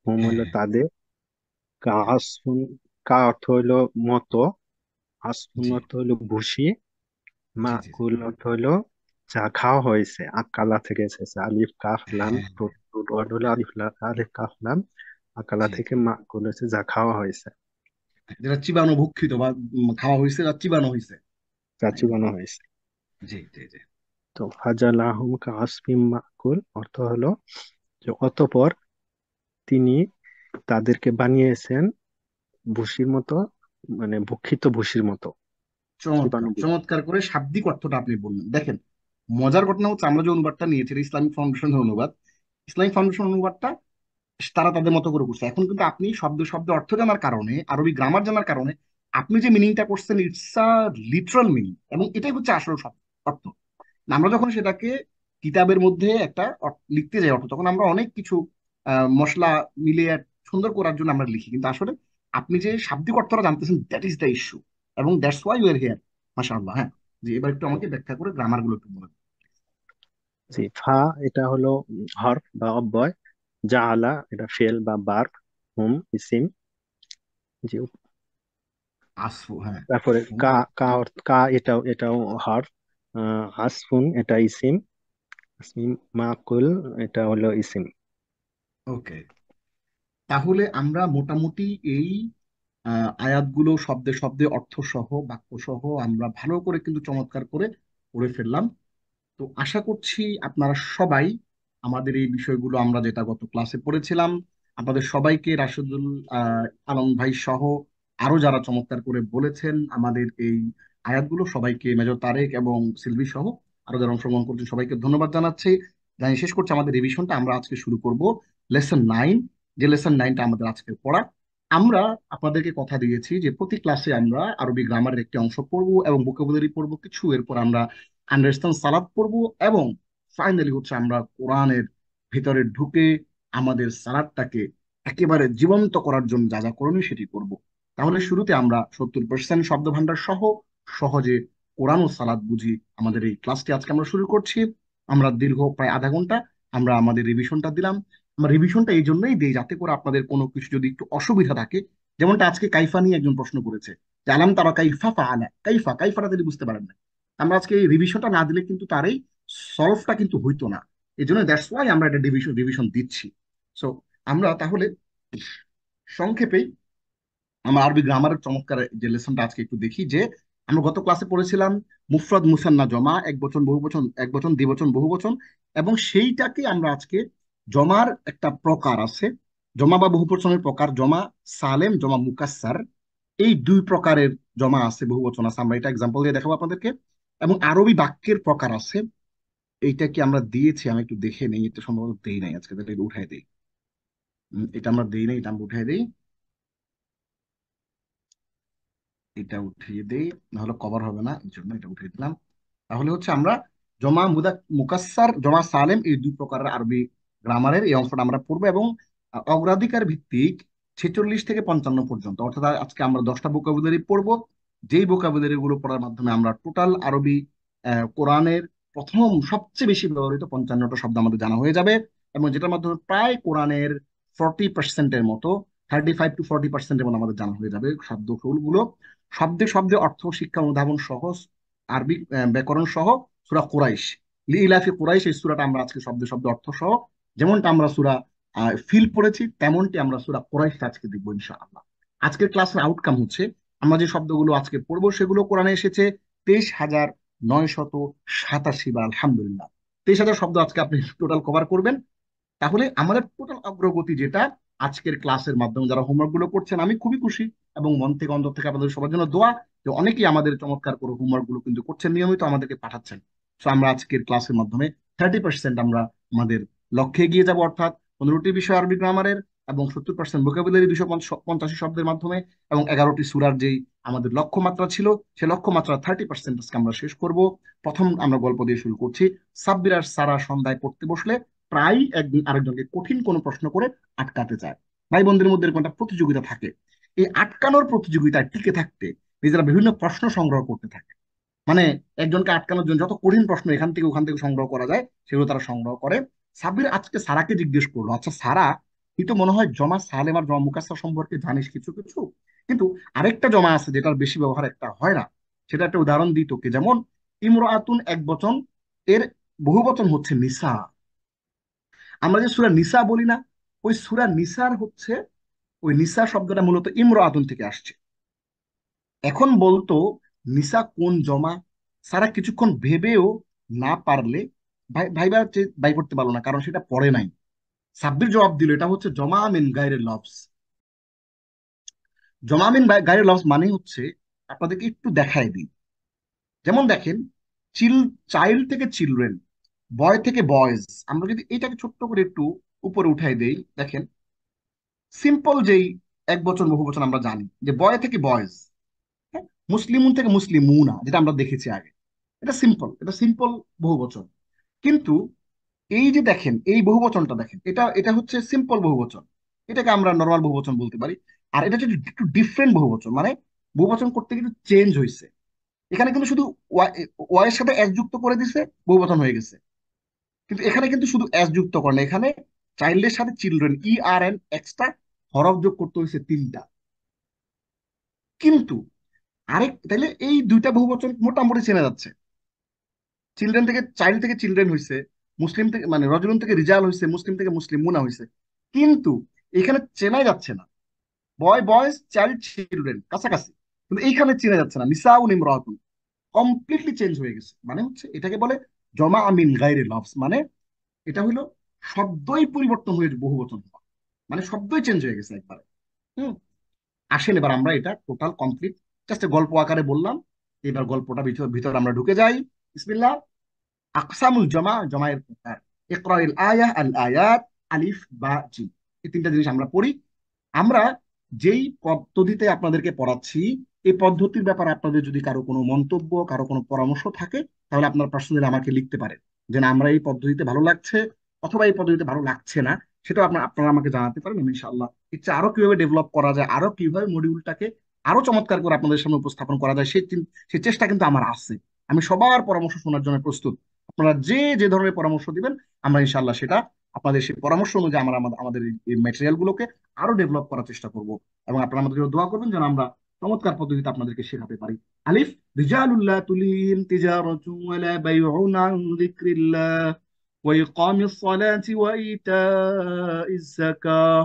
হুম হ্যাঁ হলো হ্যাঁ, তাদের। কা আসফুন, কা অর্থ হলো মতো, আসফুন জি অর্থ হলো ভুসি, জি জি জি, মাকুল অর্থ হলো যা খাওয়া হয়েছে। আকালা থেকে এসেছে, আলিফ কাফ লাম, হ্যাঁ রুট ওয়ার্ড হলো আলিফ কাফ লাম। আকালা জি, থেকে মাকুল হয়েছে যা খাওয়া হয়েছে, যেটা চিবানো ভক্ষিত বা খাওয়া হয়েছে বা চিবানো হয়েছে, যা তাই না? চিবানো হয়েছে। জি জি জি, তো ফাজালাহুম কাসমিম মাকুল অর্থ হলো যে অতঃপর তিনি তাদেরকে বানিয়েছেন ভুসির মতো, মানে ভক্ষিত ভুসির মতো, চিবানো চমৎকার ভুসি। চমৎকার করে শাব্দিক অর্থটা আপনি বললেন। দেখেন, মজার ঘটনা হচ্ছে আমরা যে অনুবাদটা নিয়েছি, এটা ইসলামিক ফাউন্ডেশনের অনুবাদ। ইসলামিক ফাউন্ডেশন অনুবাদটা তারা তাদের মতো করে করছে। এখন কিন্তু আপনি শব্দ শব্দ অর্থ জানার কারণে, আরবি গ্রামার জানার কারণে, আপনি যে মিনিংটা করছেন, ইটস আ লিটারাল মিনিং, এবং এটাই হচ্ছে আসল অর্থ। আমরা যখন সেটাকে কিতাবের মধ্যে একটা লিখতে যাই অর্থ, তখন আমরা অনেক কিছু মশলা মিলিয়ে সুন্দর করার জন্য আমরা লিখি, কিন্তু আসলে আপনি যে শাব্দিক অর্থটা জানতেছেন, দ্যাট ইজ দ্য ইস্যু, এবং that's why you are here. মাশাআল্লাহ। হ্যাঁ, জি, এবার একটু আমাকে ব্যাখ্যা করে গ্রামার গুলো একটু বলুন। জি, ফা এটা হলো হরফ বা অব্যয়। জাআলা এটা ফেল বা ভার্ব। হুম ইসিম। জি। আসফু, হ্যাঁ। তারপরে কা, কা এটাও হরফ। আসফুন এটা ইসিম। ইসিম মাকুল এটা হলো ইসিম। ওকে, তাহলে আমরা মোটামুটি এই আয়াতগুলো শব্দে শব্দে অর্থ সহ বাক্য সহ আমরা ভালো করে কিন্তু চমৎকার করে পড়ে ফেললাম। তো আশা করছি আপনারা সবাই আমাদের এই বিষয়গুলো, আমরা যেটা গত ক্লাসে পড়েছিলাম, আপনাদের সবাইকে রাশেদুল আলম ভাই সহ আরো যারা চমৎকার করে বলেছেন আমাদের এই আয়াতগুলো, সবাইকে, মেজর তারেক এবং সিলভি সহ আরো যারা অংশগ্রহণ করছেন সবাইকে ধন্যবাদ জানাচ্ছি। জানিয়ে শেষ করছি আমাদের রিভিশনটা। আমরা আজকে শুরু করব লেসন 9, যে লেসন 9টা আমাদের আজকের পড়া। আমরা আপনাদেরকে কথা দিয়েছি যে প্রতি ক্লাসে আমরা আরবি গ্রামারের একটি অংশ পড়বো এবং ভোকাবুলারি পড়বো কিছু, এরপর আমরা আন্ডারস্ট্যান্ড সালাদ পড়বো, এবং ফাইনালি হচ্ছে আমরা কোরআনের ভিতরে ঢুকে আমাদের সালাদটাকে একেবারে জীবন্ত করার জন্য যা যা করণীয় সেটি করব। তাহলে শুরুতে আমরা 70% শব্দ ভান্ডার সহ সহজে কোরআন ও সালাদ বুঝি আমাদের এই ক্লাসটি আজকে আমরা শুরু করছি। আমরা দীর্ঘ প্রায় আধা ঘন্টা আমরা আমাদের রিভিশনটা দিলাম। আমরা রিভিশনটা এই জন্যই দিই যাতে করে আপনাদের কোনো কিছু যদি একটু অসুবিধা থাকে, যেমনটা আজকে কাইফা নিয়ে একজন প্রশ্ন করেছে যে আলাম তারা কাইফা ফাআলা, কাইফা কাইফাটা তিনি বুঝতে পারেন না। আমরা আজকে এই রিভিশনটা না দিলে কিন্তু তার এই সলভটা কিন্তু হইতো না। এই জন্য দ্যাটস ওয়াই আমরা একটা রিভিশন রিভিশন দিচ্ছি। সো আমরা তাহলে সংক্ষেপেই আমরা আরবি গ্রামারের চমৎকার যে লেসনটা আজকে একটু দেখি। যে আমরা গত ক্লাসে পড়েছিলাম মুফরাদ মুসান্না জমা, এক বচন বহু বচন, এক বচন দ্বিবচন বহু বচন, এবং সেইটাকে আমরা আজকে জমার একটা প্রকার আছে, জমা বা বহু বচনের প্রকার, জমা সালেম, জমা মুকাসসার, এই দুই প্রকারের জমা আছে, বহু বচন আছে। আমরা এটা এক্সাম্পল দিয়ে দেখাবো আপনাদেরকে। এবং আরবি বাক্যের প্রকার আছে। এইটা কি আমরা দিয়েছি? আমি একটু দেখে নেই, এটা সম্ভবত দেই নাই আজকে, তাহলে এটা উঠাই দেই। এটা আমরা দেই নাই, এটা আমরা উঠাই দেই, এটা উঠিয়ে দেই, নাহলে কভার হবে না, এই জন্য এটা উঠিয়ে দিলাম। তাহলে হচ্ছে আমরা জমা মুকাসসার, জমা সালেম, এই দুই প্রকারের আরবি গ্রামারের এই অংশটা আমরা পড়বো, এবং অগ্রাধিকার ভিত্তিক 46 থেকে 55 পর্যন্ত, অর্থাৎ আজকে আমরা 10টা ভোকাবুলারি পড়বো। যেই ভোকাবুলারি গুলো পড়ার মাধ্যমে আমরা টোটাল আরবি কোরআনের প্রথম সবচেয়ে বেশি ব্যবহৃত 55টা শব্দ আমাদের জানা হয়ে যাবে, এবং যেটার মাধ্যমে প্রায় কোরআনের 40%-এর মতো, 35 to 40%-এর মতো আমাদের জানা হয়ে যাবে শব্দ গুলো। শব্দে শব্দে অর্থ, শিক্ষা, অনুধাবন সহজ আরবি ব্যাকরণ সহ সূরা কুরাইশ, লিইলাফি কুরাইশ, এই সূরাটা আমরা আজকে শব্দে শব্দে অর্থ সহ, যেমনটা আমরা সূরা ফিল পড়েছি তেমনটি আমরা সূরা কুরাইশ আজকে দেখবো ইনশাআল্লাহ। আজকের ক্লাসের আউটকাম হচ্ছে আমরা যে শব্দগুলো আজকে পড়বো সেগুলো কোরআনে এসেছে 23,987 বার, আলহামদুলিল্লাহ। 23,000 শব্দ আজকে আপনি টোটাল কভার করবেন। তাহলে আমাদের টোটাল অগ্রগতি যেটা, আজকের ক্লাসের মাধ্যমে যারা হোমওয়ার্ক গুলো করছেন, আমি খুবই খুশি, এবং মন থেকে অন্তর থেকে আপনাদের সবার জন্য দোয়া যে অনেকেই আমাদের চমৎকার করে হোমওয়ার্ক গুলো কিন্তু করছেন, নিয়মিত আমাদেরকে পাঠাচ্ছেন। সো আমরা আজকের ক্লাসের মাধ্যমে 30% আমরা আমাদের লক্ষ্যে এগিয়ে যাব, অর্থাৎ 15টি বিষয় আরবি গ্রামারের এবং 70% ভোকাবুলারি 285 শব্দের মাধ্যমে, এবং 11টি সূরার যেই আমাদের লক্ষ্যমাত্রা ছিল, সে লক্ষ্যমাত্রা 30% আজকে আমরা শেষ করব। প্রথম আমরা গল্প দিয়ে শুরু করছি। সাব্বির আর সারা সন্ধ্যায় পড়তে বসলে প্রায় একদিন আরেকজনকে কঠিন কোনো প্রশ্ন করে আটকাতে চায়। ভাই বোনদের মধ্যে এরকম একটা প্রতিযোগিতা থাকে। এই আটকানোর প্রতিযোগিতায় টিকে থাকতে নিজেরা বিভিন্ন প্রশ্ন সংগ্রহ করতে থাকে। মানে একজনকে আটকানোর জন্য যত কঠিন প্রশ্ন এখান থেকে ওখান থেকে সংগ্রহ করা যায় সেগুলো তারা সংগ্রহ করে। সাব্বির আজকে সারাকে জিজ্ঞেস করলো, আচ্ছা সারা, তুই তো মনে হয় জমা সালেম আর জমা মুকাসসার সম্পর্কে জানিস কিছু কিছু, কিন্তু আরেকটা জমা আছে যেটার বেশি ব্যবহার একটা হয় না, সেটা একটা উদাহরণ দিই তোকে। যেমন ইমরাতুন এক বচন, এর বহু বচন হচ্ছে নিসা। আমরা যে সূরা নিসা বলি না, ওই সূরা নিসার হচ্ছে ওই নিসা শব্দটা মূলত ইমরাতুন থেকে আসছে। এখন বলতো নিসা কোন জমা? সারা কিছুক্ষণ ভেবেও না পারলে ভাইবা বাই করতে পারলো না, কারণ সেটা পড়ে নাই। সাব্বির জবাব দিল এটা হচ্ছে জমা মিন গায়রে লফজ। জমা মিন গায়রে লফজ মানে হচ্ছে, আপনাদেরকে একটু দেখায় দিই। যেমন দেখেন, চাইল্ড থেকে চিলড্রেন, বয় থেকে বয়েজ। আমরা যদি এটাকে ছোট্ট করে একটু উপরে উঠাই দেই, দেখেন সিম্পল যেই এক বচন বহু বচন আমরা জানি যে বয় থেকে বয়েজ, হ্যাঁ, মুসলিমুন থেকে মুসলিমুনা, যেটা আমরা দেখেছি আগে, এটা সিম্পল, এটা সিম্পল বহুবচন। কিন্তু এই যে দেখেন এই বহুবচনটা দেখেন, এটা এটা হচ্ছে সিম্পল বহুবচন, এটাকে আমরা নর্মাল বহুবচন বলতে পারি। আর এটা হচ্ছে একটু ডিফারেন্ট বহুবচন, মানে বহুবচন করতে কিন্তু চেঞ্জ হয়েছে। এখানে কিন্তু শুধু ওয়াই এর সাথে এস যুক্ত করে দিছে, বহুবচন হয়ে গেছে। কিন্তু এখানে কিন্তু শুধু এস যুক্ত করে না, এখানে চাইল্ডের সাথে চিলড্রেন আর এন এক্সট্রা হরফ যোগ করতে হয়েছে 3টা। কিন্তু আরেক তাইলে এই দুইটা বহুবচন মোটামুটি চেনা যাচ্ছে। চিলড্রেন থেকে চাইল্ড থেকে চিলড্রেন হয়েছে, মুসলিম থেকে মানে রজুলুন থেকে রিজাল হয়েছে, মুসলিম থেকে মুসলিম মুনা হয়েছে। কিন্তু এখানে চেনাই যাচ্ছে না, বয় বয়েজ চাইল্ড চিলড্রেন কাছাকাছি, কিন্তু এইখানে চেনা যাচ্ছে না নিসাউন ইমরাতুন, কমপ্লিটলি চেঞ্জ হয়ে গেছে। মানে হচ্ছে এটাকে বলে জমা আমিন গায়রে লফজ, মানে এটা হলো শব্দই পরিবর্তন হয়ে বহুবচন হওয়া, মানে শব্দই চেঞ্জ হয়ে গেছে একবারে। হুম। আসেন এবার আমরা এটা টোটাল কমপ্লিট জাস্ট গল্প আকারে বললাম, এবার গল্পটা ভিতর আমরা ঢুকে যাই। বিসমিল্লাহ। আকসামুল জমা, জমায়ের প্রকার। ইকরাইল আয়াহ, আল আয়াত, আলিফ বা জিম, এই 3টা জিনিস আমরা পড়ি। আমরা যেই পদ্ধতিতে আপনাদেরকে পড়াচ্ছি, এই পদ্ধতির ব্যাপারে আপনাদের যদি কারো কোনো মন্তব্য, কারো কোনো পরামর্শ থাকে, তাহলে আপনার পার্সোনালি আমাকে লিখতে পারেন যে না আমরা এই পদ্ধতিতে ভালো লাগছে, অথবা এই পদ্ধতিতে ভালো লাগছে না, সেটাও আপনারা আমাকে জানাতে পারেন। আমি ইনশাআল্লাহ ইচ্ছা আরো কিভাবে ডেভেলপ করা যায়, আরো কিভাবে মডিউলটাকে আরো চমৎকার করে আপনাদের সামনে উপস্থাপন করা যায়, সেই চেষ্টা কিন্তু আমার আছে। আমি সবার পরামর্শ শোনার জন্য প্রস্তুত। আপনারা যে যে ধরনের পরামর্শ দিবেন, আমরা ইনশাআল্লাহ সেটা আপনাদের সেই পরামর্শ অনুযায়ী আমরা আমাদের এই ম্যাটেরিয়াল গুলোকে আরো ডেভেলপ করার চেষ্টা করব। এবং আপনারা আমাদের জন্য দোয়া করবেন যেন আমরা চমৎকার পদ্ধতিতে আপনাদেরকে শেখাতে পারি। আলিফ। রিজালুল্লাহ তুলিহিম তিজারাতু ওয়ালা বাইউন আন যিকরিল্লাহ ওয়া ইকামিস সালাতি ওয়া ইতাইজ যাকাহ।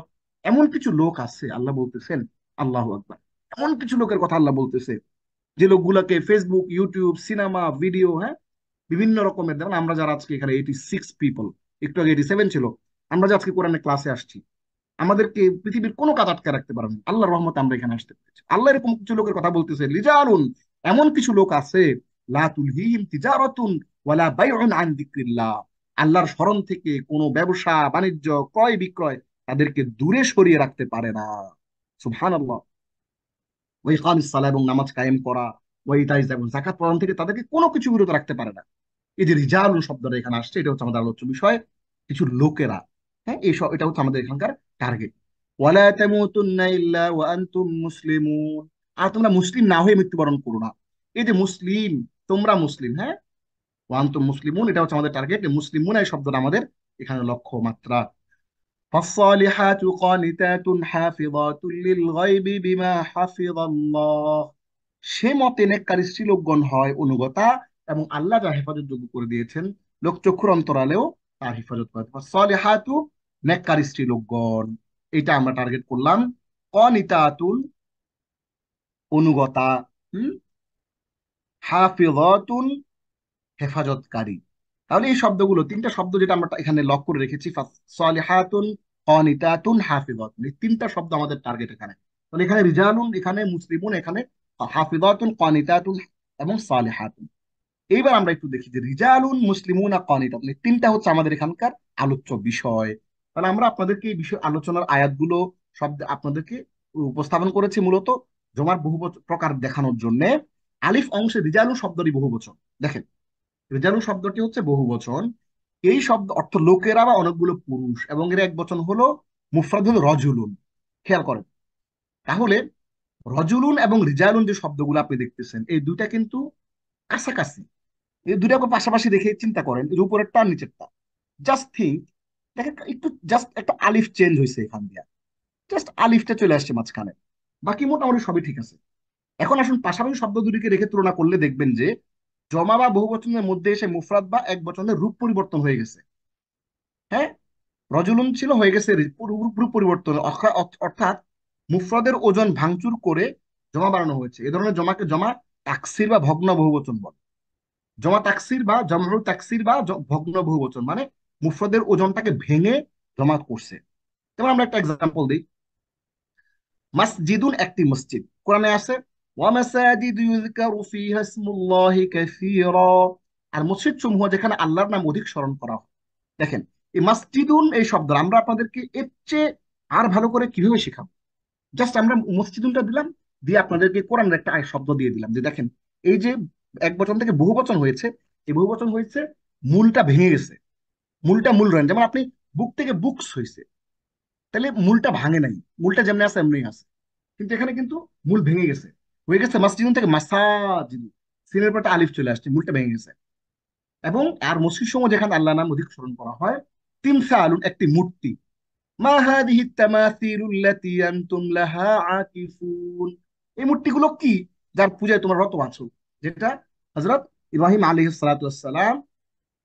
এমন কিছু লোক আছে, আল্লাহ বলতেছেন, আল্লাহু আকবার, এমন কিছু লোকের কথা আল্লাহ বলতেছে যে লোকগুলাকে ফেসবুক, ইউটিউব, সিনেমা, ভিডিও, হ্যাঁ, বিভিন্ন রকমের, যেমন আমরা যারা আজকে এখানে 86 পিপল, একটু আগে 87 ছিল, আমরা যে আজকে কোরআনের ক্লাসে আসছি, আমাদেরকে পৃথিবীর কোনো কাজ আটকে রাখতে পারেন, আল্লাহর রহমতে আমরা এখানে আসতে পেরেছি। আল্লাহ এরকম কিছু লোকের কথা বলতেছে, লিজালুন, এমন কিছু লোক আছে, লা তুলহিহিম তিজারাতুন ওয়ালা বাইউন আন যিকরিল্লাহ, আল্লাহর স্মরণ থেকে কোনো ব্যবসা বাণিজ্য, ক্রয় বিক্রয় তাদেরকে দূরে সরিয়ে রাখতে পারে না। সুবহানাল্লাহ। ওই ইকামিস সালাহ, এবং নামাজ কায়েম করা, ওই ইতাইজ এবং যাকাত প্রদান থেকে তাদেরকে কোনো কিছু বিরত রাখতে পারে না। এই যে রিজালুন শব্দটা এখানে আসছে, এটা হচ্ছে আমাদের আলোচ্য বিষয়, কিছু লোকেরা। হ্যাঁ, এটা হচ্ছে আমাদের এখানকার টার্গেট। ওয়ালা তামুতুন্না ইল্লা ওয়া আনতুম মুসলিমুন, আর তোমরা মুসলিম না হয়ে মৃত্যুবরণ করো না। এই যে মুসলিম, তোমরা মুসলিম, হ্যাঁ, ওয়া আনতুম মুসলিমুন, এটা হচ্ছে আমাদের টার্গেট। মুসলিমুন এই শব্দটা আমাদের এখানে লক্ষ্যমাত্রা। فالصالحات قانتات حافظات للغيب بما حفظ الله, সে মতে নেককারী স্ত্রীলোকগণ হয় অনুগতা, এবং আল্লাহ যা হেফাজত যোগ্য করে দিয়েছেন লোকচক্ষুর অন্তরালেও তার হেফাজত করে। সলিহাতু, নেককারী স্ত্রীলোকগণ, এটা আমরা টার্গেট করলাম। কনিতাতুন, অনুগতা, হুম, হাফিজাতুন, হেফাজতকারী। তাহলে এই শব্দগুলো 3টা শব্দ যেটা আমরা এখানে লক করে রেখেছি, সলিহাতুন, কনিতাতুন, হাফিজাতুন, এই 3টা শব্দ আমাদের টার্গেট এখানে। তাহলে এখানে রিজালুন, এখানে মুসলিমুন, এখানে হাফিজাতুন, কনিতাতুন এবং সালিহাতুন, এইবার আমরা একটু দেখি যে রিজালুন মুসলিমুনা কানিতুন, এই তিনটা হচ্ছে আমাদের এখানকার আলোচ্য বিষয়। তাহলে আমরা আপনাদেরকে এই বিষয় আলোচনার আয়াতগুলো সব আপনাদেরকে উপস্থাপন করেছি মূলত জমার বহু প্রকার দেখানোর জন্য। আলিফ অংশে রিজালু শব্দটি বহু বচন। দেখেন, রিজালু শব্দটি হচ্ছে বহু বচন। এই শব্দ অর্থ লোকেরা বা অনেকগুলো পুরুষ, এবং এর এক বচন হলো মুফরাদ হলো রজুলুন। খেয়াল করেন, তাহলে রজুলুন এবং রিজালুন যে শব্দগুলো আপনি দেখতেছেন এই দুইটা কিন্তু কাছাকাছি। এই দুইটাকে পাশাপাশি রেখে চিন্তা করেন, এর উপরেরটা আর নিচেরটা। জাস্ট থিঙ্ক, দেখেন একটু জাস্ট একটা আলিফ চেঞ্জ হয়েছে এখান দিয়ে, জাস্ট আলিফটা চলে আসছে মাঝখানে, বাকি মোটামুটি সবই ঠিক আছে। এখন আসুন পাশাপাশি শব্দ দুটিকে রেখে তুলনা করলে দেখবেন যে জমা বা বহুবচনের মধ্যে এসে মুফরাদ বা এক বচনের রূপ পরিবর্তন হয়ে গেছে। হ্যাঁ, রজুলুন ছিল হয়ে গেছে রূপ পরিবর্তন, অর্থাৎ মুফরাদের ওজন ভাঙচুর করে জমা বানানো হয়েছে। এ ধরনের জমাকে জমা তাকসির বা ভগ্ন বহুবচন বলে। জমা তাকসির বা জমরু তাকসির বা ভগ্ন বহুবচন মানে মুফরদের ওজনটাকে ভেঙে জমা করছে। যেমন আমরা একটা এক্সাম্পল দিই, মসজিদুন একটি মসজিদ, কোরআনে আছে ওয়া মাসাজিদু ইউযকারু ফিহা ইসমুল্লাহি কাসীরা, আর মসজিদ সমূহ যেখানে আল্লাহর নাম অধিক স্মরণ করা হয়। দেখেন, এই মসজিদুন এই শব্দ আমরা আপনাদেরকে এর চেয়ে আর ভালো করে কিভাবে শেখাবো। জাস্ট আমরা মসজিদুনটা দিলাম, দিয়ে আপনাদেরকে কোরআনের একটা শব্দ দিয়ে দিলাম যে দেখেন, এই যে এক বচন থেকে বহু বচন হয়েছে, এই বহু বচন হয়েছে, মূলটা ভেঙে গেছে, মূলটা মূল রয়েছে। যেমন আপনি বুক থেকে বুকস হয়েছে, তাহলে মূলটা ভাঙে নাই, মূলটা যেমনি আছে এমনি আছে, কিন্তু এখানে কিন্তু মূল ভেঙে গেছে, হয়ে গেছে মাসজিদুন থেকে মাসাজিদু, সিনের পর একটা আলিফ চলে আসছে, মূলটা ভেঙে গেছে। এবং আর মসজিদ সমূহ যেখানে আল্লাহ নাম অধিক স্মরণ করা হয়, তিমসালুন একটি মূর্তি, মা হাদিহি তামাসিলুল্লাতী আনতুম লাহা আকিফুন, এই মূর্তিগুলো কি যার পূজায় তোমরা রত আছো, যেটা হযরত ইব্রাহিম আলাইহিস সালাতু ওয়াস সালাম,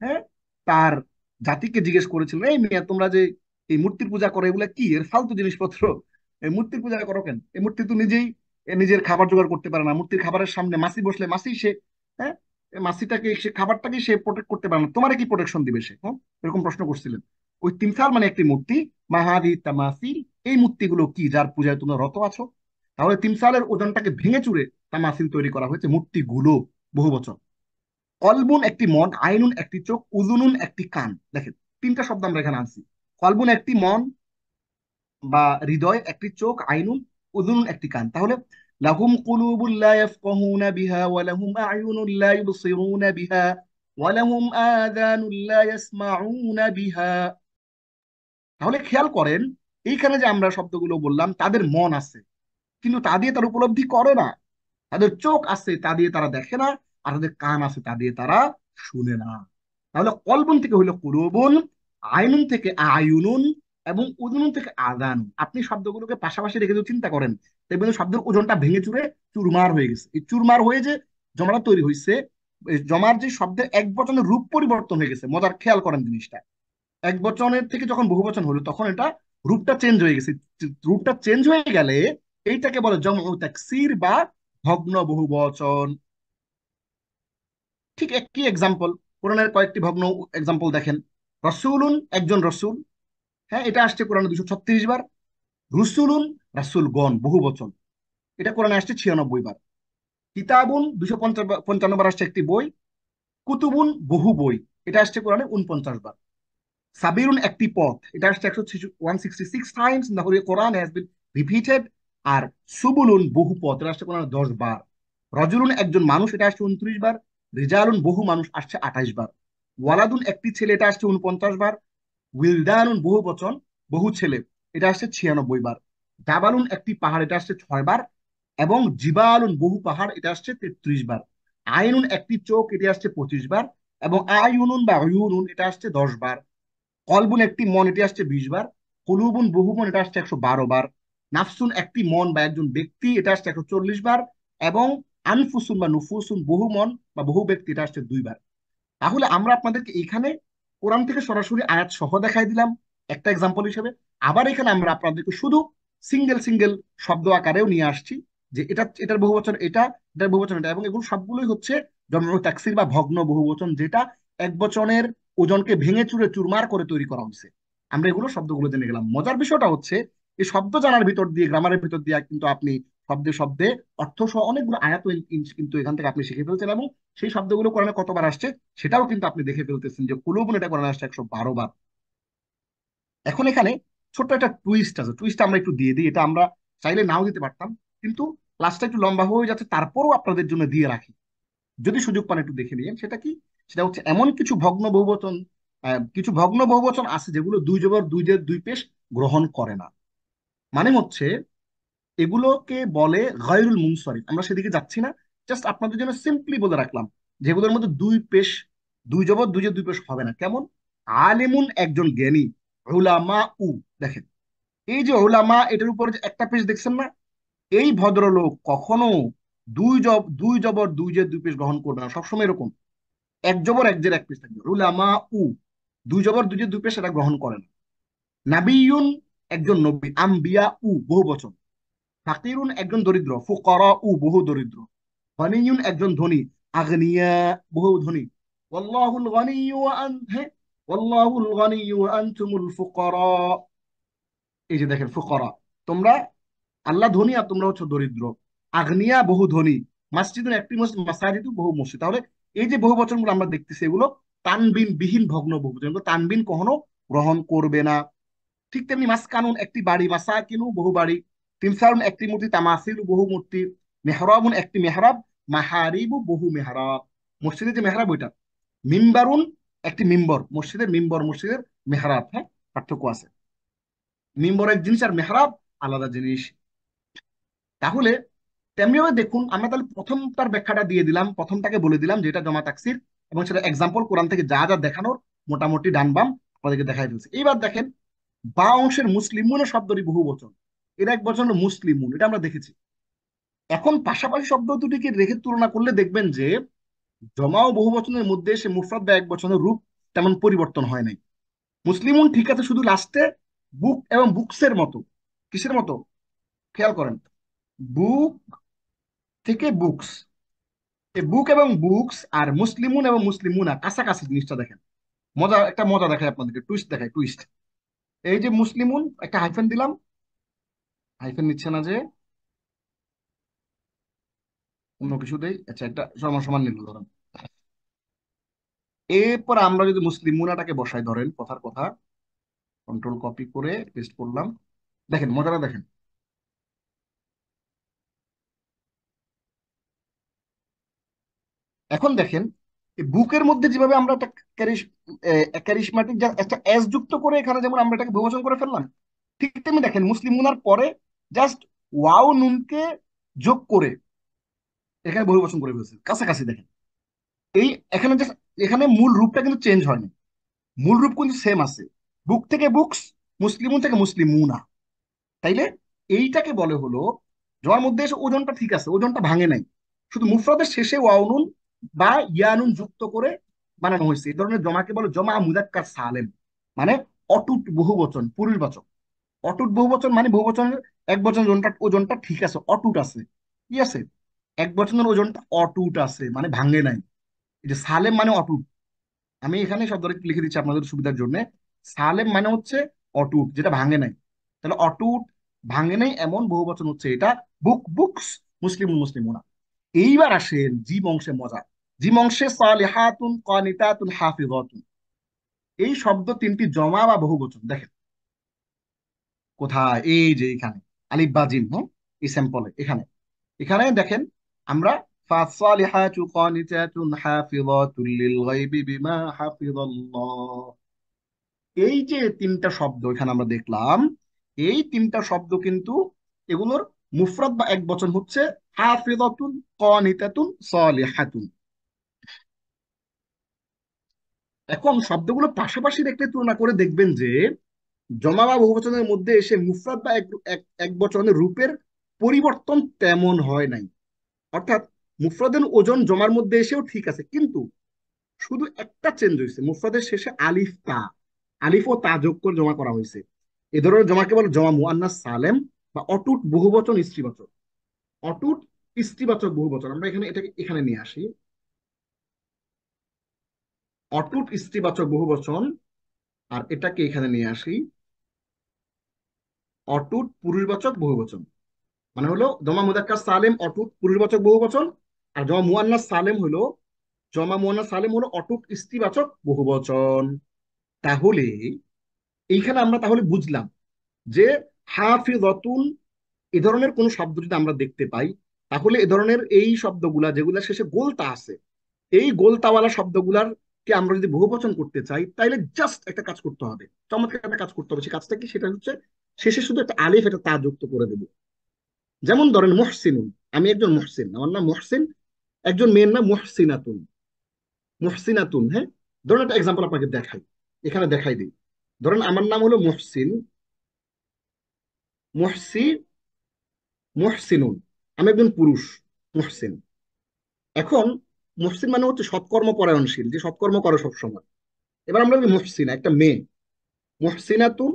হ্যাঁ, তার জাতিকে জিজ্ঞেস করেছিলেন, এই মিয়া তোমরা যে এই মূর্তির পূজা করো এগুলা কি, এর ফালতু জিনিসপত্র, এই মূর্তির পূজা করো কেন? এই মূর্তি তো নিজেই নিজের খাবার জোগাড় করতে পারে না, মূর্তির খাবারের সামনে মাছি বসলে মাছি সে, হ্যাঁ, এই মাছিটাকে সে খাবারটাকে সে প্রোটেক্ট করতে পারে না, তোমার কি প্রোটেকশন দিবে সে? হ্যাঁ, এরকম প্রশ্ন করছিলেন। ওই তিমসাল মানে একটি মূর্তি, মাহাদি তামাসিল, এই মূর্তিগুলো কি যার পূজায় তোমরা রত আছো। তাহলে তিমসালের ওজনটাকে ভেঙে চুরে তামাসিল তৈরি করা হয়েছে, মূর্তিগুলো, বহু বচন। কলবুন একটি মন, আইনুন একটি চোখ, উজুনুন একটি কান। দেখেন, তিনটা শব্দ আমরা এখানে আনছি। কলবুন একটি মন বা হৃদয়, একটি চোখ আইনুন, উজুনুন একটি কান। তাহলে লাহুম কুলুবুল লা ইয়াফকাহুনা বিহা ওয়া লাহুম আ'য়ুনুন লা ইবসিরুনা বিহা ওয়া লাহুম আযানুন লা ইয়াসমাউনা বিহা। তাহলে খেয়াল করেন, এইখানে যে আমরা শব্দগুলো বললাম, তাদের মন আছে কিন্তু তা দিয়ে তারা উপলব্ধি করে না, তাদের চোখ আছে তা দিয়ে তারা দেখে না, আর তাদের কান আছে তা দিয়ে তারা শুনে না। তাহলে কলবুন থেকে হইলো কুলুবুন, আইনুন থেকে আয়ুনুন, এবং উদুনুন থেকে আদানুন। আপনি শব্দগুলোকে পাশাপাশি রেখে যদি চিন্তা করেন, দেখবেন শব্দের ওজনটা ভেঙে চুরে চুরমার হয়ে গেছে। এই চুরমার হয়ে যে জমাটা তৈরি হয়েছে, এই জমার যে শব্দের এক বচনের রূপ পরিবর্তন হয়ে গেছে। মজার, খেয়াল করেন জিনিসটা, এক বচনের থেকে যখন বহু বচন হলো তখন এটা রূপটা চেঞ্জ হয়ে গেছে। রূপটা চেঞ্জ হয়ে গেলে এইটাকে বলে জমউ তাকসির বা ভগ্ন বহু বচন। ঠিক একই এক্সাম্পল, কোরআনের কয়েকটি ভগ্ন এক্সাম্পল দেখেন। রসুলুন একজন রসুল, হ্যাঁ, এটা আসছে কোরআনে 236 বার। রুসুলুন রাসূলগণ বহু বচন, এটা কোরআনে আসছে 96 বার। কিতাবুন 255 বার আসছে একটি বই। কুতুবুন বহু বই, এটা আসছে কোরআনে 49 বার। সাবিরুন একটি পথ, এটা আসছে 166 times in the holy Quran, has been repeated. আর সুবুলুন বহু পথ, এটা আসছে কোরআনে 10 বার। রজুলুন একজন মানুষ, এটা আসছে 29 বার। রিজালুন বহু মানুষ আসছে 28 বার। ওয়ালাদুন একটি ছেলে, এটা আসছে 49 বার। উইলদানুন বহু বচন, বহু ছেলে, এটা আসছে 96 বার। জাবালুন একটি পাহাড়, এটা আসছে 6 বার। এবং জিবালুন বহু পাহাড়, এটা আসছে 33 বার। আইনুন একটি চোখ, এটা আসছে 25 বার। এবং আয়ুনুন বা অয়ুনুন, এটা আসছে 10 বার। কলবুন একটি মন, এটি আসছে 20 বার। কুলুবুন বহু মন, এটা আসছে 112 বার। নাফসুন একটি মন বা একজন ব্যক্তি, এটা আসছে 140 বার। এবং আনফুসুন বা নুফুসুন বহু মন বা বহু ব্যক্তি, এটা আসছে 2 বার। তাহলে আমরা আপনাদেরকে এখানে কোরআন থেকে সরাসরি আয়াত সহ দেখাই দিলাম একটা এক্সাম্পল হিসেবে। আবার এখানে আমরা আপনাদেরকে শুধু সিঙ্গেল সিঙ্গেল শব্দ আকারেও নিয়ে আসছি, যে এটা এটার বহুবচন এটা, এটার বহুবচন এটা, এবং এগুলো সবগুলোই হচ্ছে জমউ তাকসির বা ভগ্ন বহুবচন, যেটা এক বচনের ওজনকে ভেঙে চুরে চুরমার করে তৈরি করা হয়েছে। আমরা এগুলো শব্দগুলো জেনে গেলাম। মজার বিষয়টা হচ্ছে এই শব্দ জানার ভিতর দিয়ে, গ্রামারের ভিতর দিয়ে কিন্তু আপনি শব্দে শব্দে অর্থ সহ অনেকগুলো আয়াত কিন্তু এখান থেকে আপনি শিখে ফেলছেন, এবং সেই শব্দগুলো কোরআনে কতবার আসছে সেটাও কিন্তু আপনি দেখে ফেলতেছেন, যে কুলুবুন এটা কোরআনে আসছে 112 বার। এখন এখানে ছোট্ট একটা টুইস্ট আছে, টুইস্ট আমরা একটু দিয়ে দিই, এটা আমরা চাইলে নাও দিতে পারতাম, কিন্তু ক্লাসটা একটু লম্বা হয়ে যাচ্ছে, তারপরও আপনাদের জন্য দিয়ে রাখি, যদি সুযোগ পান একটু দেখে নিন। সেটা কি? সেটা হচ্ছে এমন কিছু ভগ্ন বহুবচন, কিছু ভগ্ন বহুবচন আছে যেগুলো দুই জবর দুই জের দুই পেশ গ্রহণ করে না। মানে হচ্ছে এগুলোকে বলে গায়রুল মুনসারিফ। আমরা সেদিকে যাচ্ছি না, জাস্ট আপনাদের জন্য সিম্পলি বলে রাখলাম যেগুলোর মধ্যে দুই পেশ, দুই জবর দুই জের দুই পেশ হবে না। কেমন? আলিমুন একজন জ্ঞানী, উলামা উ, দেখেন এই যে উলামা, এটার উপরে যে একটা পেশ দেখছেন না, এই ভদ্রলোক কখনো দুই জবর দুই জের দুই পেশ গ্রহণ করবে না, সবসময় এরকম এক জবর এক জের এক পেশ থাকবে। উলামা উ, দুই জবর দুই জের দুই পেশ সেটা গ্রহণ করে না। নাবিয়ুন একজন নবী, আম্বিয়া উ বহু বচন। ফাকিরুন একজন দরিদ্র, ফুকারা উ বহু দরিদ্র। গনিয়ুন একজন ধনী, আগনিয়া বহু ধনী। ওয়াল্লাহুল গনিয়্যু ওয়া হ্যাঁ, ওয়াল্লাহুল গনিয়্যু ওয়া আনতুমুল ফুকারা। এই যে দেখেন ফুকারা, তোমরা, আল্লাহ ধনী আর তোমরা হচ্ছে দরিদ্র। আগনিয়া বহু ধনী, মসজিদুন একটি মসজিদ, মাসাজিদু বহু মসজিদ। তাহলে এই যে বহু বচনগুলো আমরা দেখতেছি এগুলো তানবিন বিহীন ভগ্ন বহু বচন, এগুলো তানবিন কখনো গ্রহণ করবে না। ঠিক তেমনি মাসকানুন একটি বাড়ি, মাসাকিনু বহু বাড়ি। তিমসালুন একটি মূর্তি, তামাসিলু বহু মূর্তি। মেহরাবুন একটি মেহরাব, মাহারিবু বহু মেহরাব। মসজিদের যে মেহরাব ওইটা। মিম্বারুন একটি মিম্বর, মসজিদের মিম্বর, মসজিদের মেহরাব, হ্যাঁ পার্থক্য আছে। মিম্বর এক জিনিস আর মেহরাব আলাদা জিনিস। তাহলে তেমনিভাবে দেখুন, আমরা তাহলে প্রথমটার ব্যাখ্যাটা দিয়ে দিলাম, প্রথমটাকে বলে দিলাম যেটা জমা তাকসির, এবং সেটা এক্সাম্পল কোরআন থেকে যা যা দেখানোর মোটামুটি ডান বাম আপনাদেরকে দেখাই ফেলছে। এইবার দেখেন বা অংশের মুসলিমুনের শব্দটি বহু বচন, এর এক বচন হলো মুসলিমুন, এটা আমরা দেখেছি। এখন পাশাপাশি শব্দ দুটিকে রেখে তুলনা করলে দেখবেন যে জমা ও বহু বচনের মধ্যে সে মুফরাদ বা এক বচনের রূপ তেমন পরিবর্তন হয় নাই। মুসলিমুন ঠিক আছে, শুধু লাস্টে বুক এবং বুকসের মতো, কিসের মতো খেয়াল করেন, বুক থেকে বুকস, এই বুক এবং বুকস আর মুসলিমুন এবং মুসলিমুনা কাছাকাছি জিনিসটা দেখেন। একটা মজা দেখায় আপনাদেরকে, টুইস্ট দেখায়, টুইস্ট। এই যে মুসলিমুন একটা হাইফেন দিলাম, হাইফেন নিচ্ছে না যে, অন্য কিছু দেই, আচ্ছা একটা সমান সমান নিল ধরেন। এরপর আমরা যদি মুসলিমুনাটাকে বসাই, ধরেন কথার কথা, কন্ট্রোল কপি করে পেস্ট করলাম, দেখেন মজাটা দেখেন। এখন দেখেন এই বুকের মধ্যে যেভাবে আমরা একটা ক্যারিশমাটিক একটা এস যুক্ত করে এখানে যেমন আমরা এটাকে বহুবচন করে ফেললাম, ঠিক তেমনি দেখেন মুসলিমুনার পরে জাস্ট ওয়াও নুনকে যোগ করে এখানে বহুবচন করে ফেলছে, কাছাকাছি দেখেন। এই এখানে জাস্ট, এখানে মূল রূপটা কিন্তু চেঞ্জ হয়নি, মূল রূপ কিন্তু সেম আছে, বুক থেকে বুকস, মুসলিমুন থেকে মুসলিমুনা। তাইলে এইটাকে বলে হলো যার মধ্যে এসে ওজনটা ঠিক আছে, ওজনটা ভাঙে নাই, শুধু মুফরাদের শেষে ওয়াউনুন বা ইয়ানুন যুক্ত করে বানানো হয়েছে। এই ধরনের জমাকে বলে জমা মুজাক্কার সালেম, মানে অটুট বহুবচন, পুরুষবাচক। অটুট বহুবচন মানে বহুবচনের এক বচনের ওজনটা, ওজনটা ঠিক আছে, অটুট আছে, কি আছে, এক বচনের ওজনটা অটুট আছে, মানে ভাঙে নাই। এই যে সালেম মানে অটুট, আমি এখানে শব্দটা একটু লিখে দিচ্ছি আপনাদের সুবিধার জন্য। সালেম মানে হচ্ছে অটুট, যেটা ভাঙে নাই। তাহলে অটুট, ভাঙে নাই এমন বহুবচন হচ্ছে এটা বুক, বুকস, মুসলিম, মুসলিমুনা। এইবার আসেন জিম অংশে মজা। জিম অংশে সালিহাতুন, কানিতাতুন, হাফিজাতুন, এই শব্দ তিনটি জমা বা বহুবচন। দেখেন কোথায়, এই যে এখানে আলিফ বা জিম, হ্যাঁ এই স্যাম্পলে এখানে, এখানে দেখেন আমরা ফাসালিহাতু কানিতাতুন হাফিজাতুল লিল গায়বি বিমা হাফিজাল্লাহ, এই যে তিনটা শব্দ এখানে আমরা দেখলাম, এই তিনটা শব্দ কিন্তু এগুলোর মুফরাদ বা এক বচন হচ্ছে হাফিজাতুন, কানিতাতুন, সালিহাতুন। এখন শব্দগুলো পাশাপাশি দেখলে তুলনা করে দেখবেন যে জমা বা বহুবচনের মধ্যে এসে মুফরাদ বা এক বচনের রূপের পরিবর্তন তেমন হয় নাই। অর্থাৎ মুফরাদের ওজন জমার মধ্যে এসেও ঠিক আছে, কিন্তু শুধু একটা চেঞ্জ হয়েছে, মুফরাদের শেষে আলিফ তা, আলিফ ও তা যোগ করে জমা করা হয়েছে। এ ধরনের জমাকে বলে জমা মুআন্নাস সালেম বা অটুট বহুবচন স্ত্রীবাচক। অটুট স্ত্রীবাচক বহুবচন, আমরা এখানে এটাকে এখানে নিয়ে আসি, অটুট স্ত্রীবাচক বহুবচন, আর এটাকে এখানে নিয়ে আসি অটুট পুরুষবাচক বহুবচন। মানে হলো জমা মুজাক্কার সালেম অটুট পুরুষবাচক বহুবচন, আর জমা মুয়ান্নাস সালেম হলো অটুট স্ত্রীবাচক বহুবচন। তাহলে এইখানে আমরা তাহলে বুঝলাম যে হাফিজতুন এই ধরনের কোন শব্দ যদি আমরা দেখতে পাই, তাহলে এ ধরনের এই শব্দগুলা যেগুলা শেষে গোলতা আছে, এই গোলতাওয়ালা শব্দগুলার কে আমরা যদি বহুবচন করতে চাই, তাইলে জাস্ট একটা কাজ করতে হবে, চমৎকার একটা কাজ করতে হবে। সেই কাজটা কি? সেটা হচ্ছে শেষে শুধু একটা আলিফ, একটা তা যুক্ত করে দেবো। যেমন ধরেন মুহসিনুন, আমি একজন মুহসিন, আমার নাম মুহসিন, একজন মেয়ের নাম মুহসিনাতুন। মুহসিনাতুন, হ্যাঁ। ধরুন একটা এক্সাম্পল আপনাকে দেখাই, এখানে দেখাই দিই। ধরেন আমার নাম হলো মুহসিন, মুহসি মুহসিনুন, আমি একজন পুরুষ মুহসিন। এখন মুহসিন মানে হচ্ছে সৎকর্ম পরায়ণশীল, যে সৎকর্ম করে সবসময়। এবার আমরা বলি মুহসিনা, একটা মেয়ে। মুহসিনাতুন,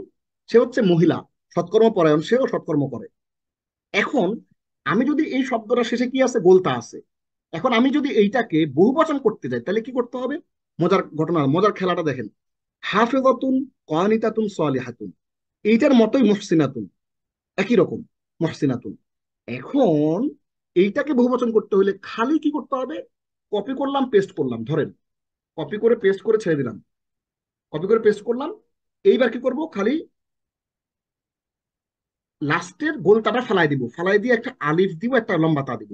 সে হচ্ছে মহিলা, সৎকর্ম পরায়ণ, সেও সৎকর্ম করে। এখন আমি যদি এই শব্দটা শেষে কি আছে? গোলতা আছে। এখন আমি যদি এইটাকে বহুবচন করতে যাই, তাহলে কি করতে হবে? মজার ঘটনা, মজার খেলাটা দেখেন। হাফেজাতুন, কানিতাতুন, সালিহাতুন, এইটার মতোই মুহসিনাতুন, একই রকম মুহসিনাতুন। এখন এইটাকে বহুবচন করতে হলে খালি কি করতে হবে? কপি করলাম, পেস্ট করলাম, ধরেন কপি করে পেস্ট করে ছেড়ে দিলাম, কপি করে পেস্ট করলাম। এইবার কি করব? খালি লাস্টের গোলতাটা ফালাই দিব, ফালাই দিয়ে একটা আলিফ দিব, একটা লম্বা তা দিব,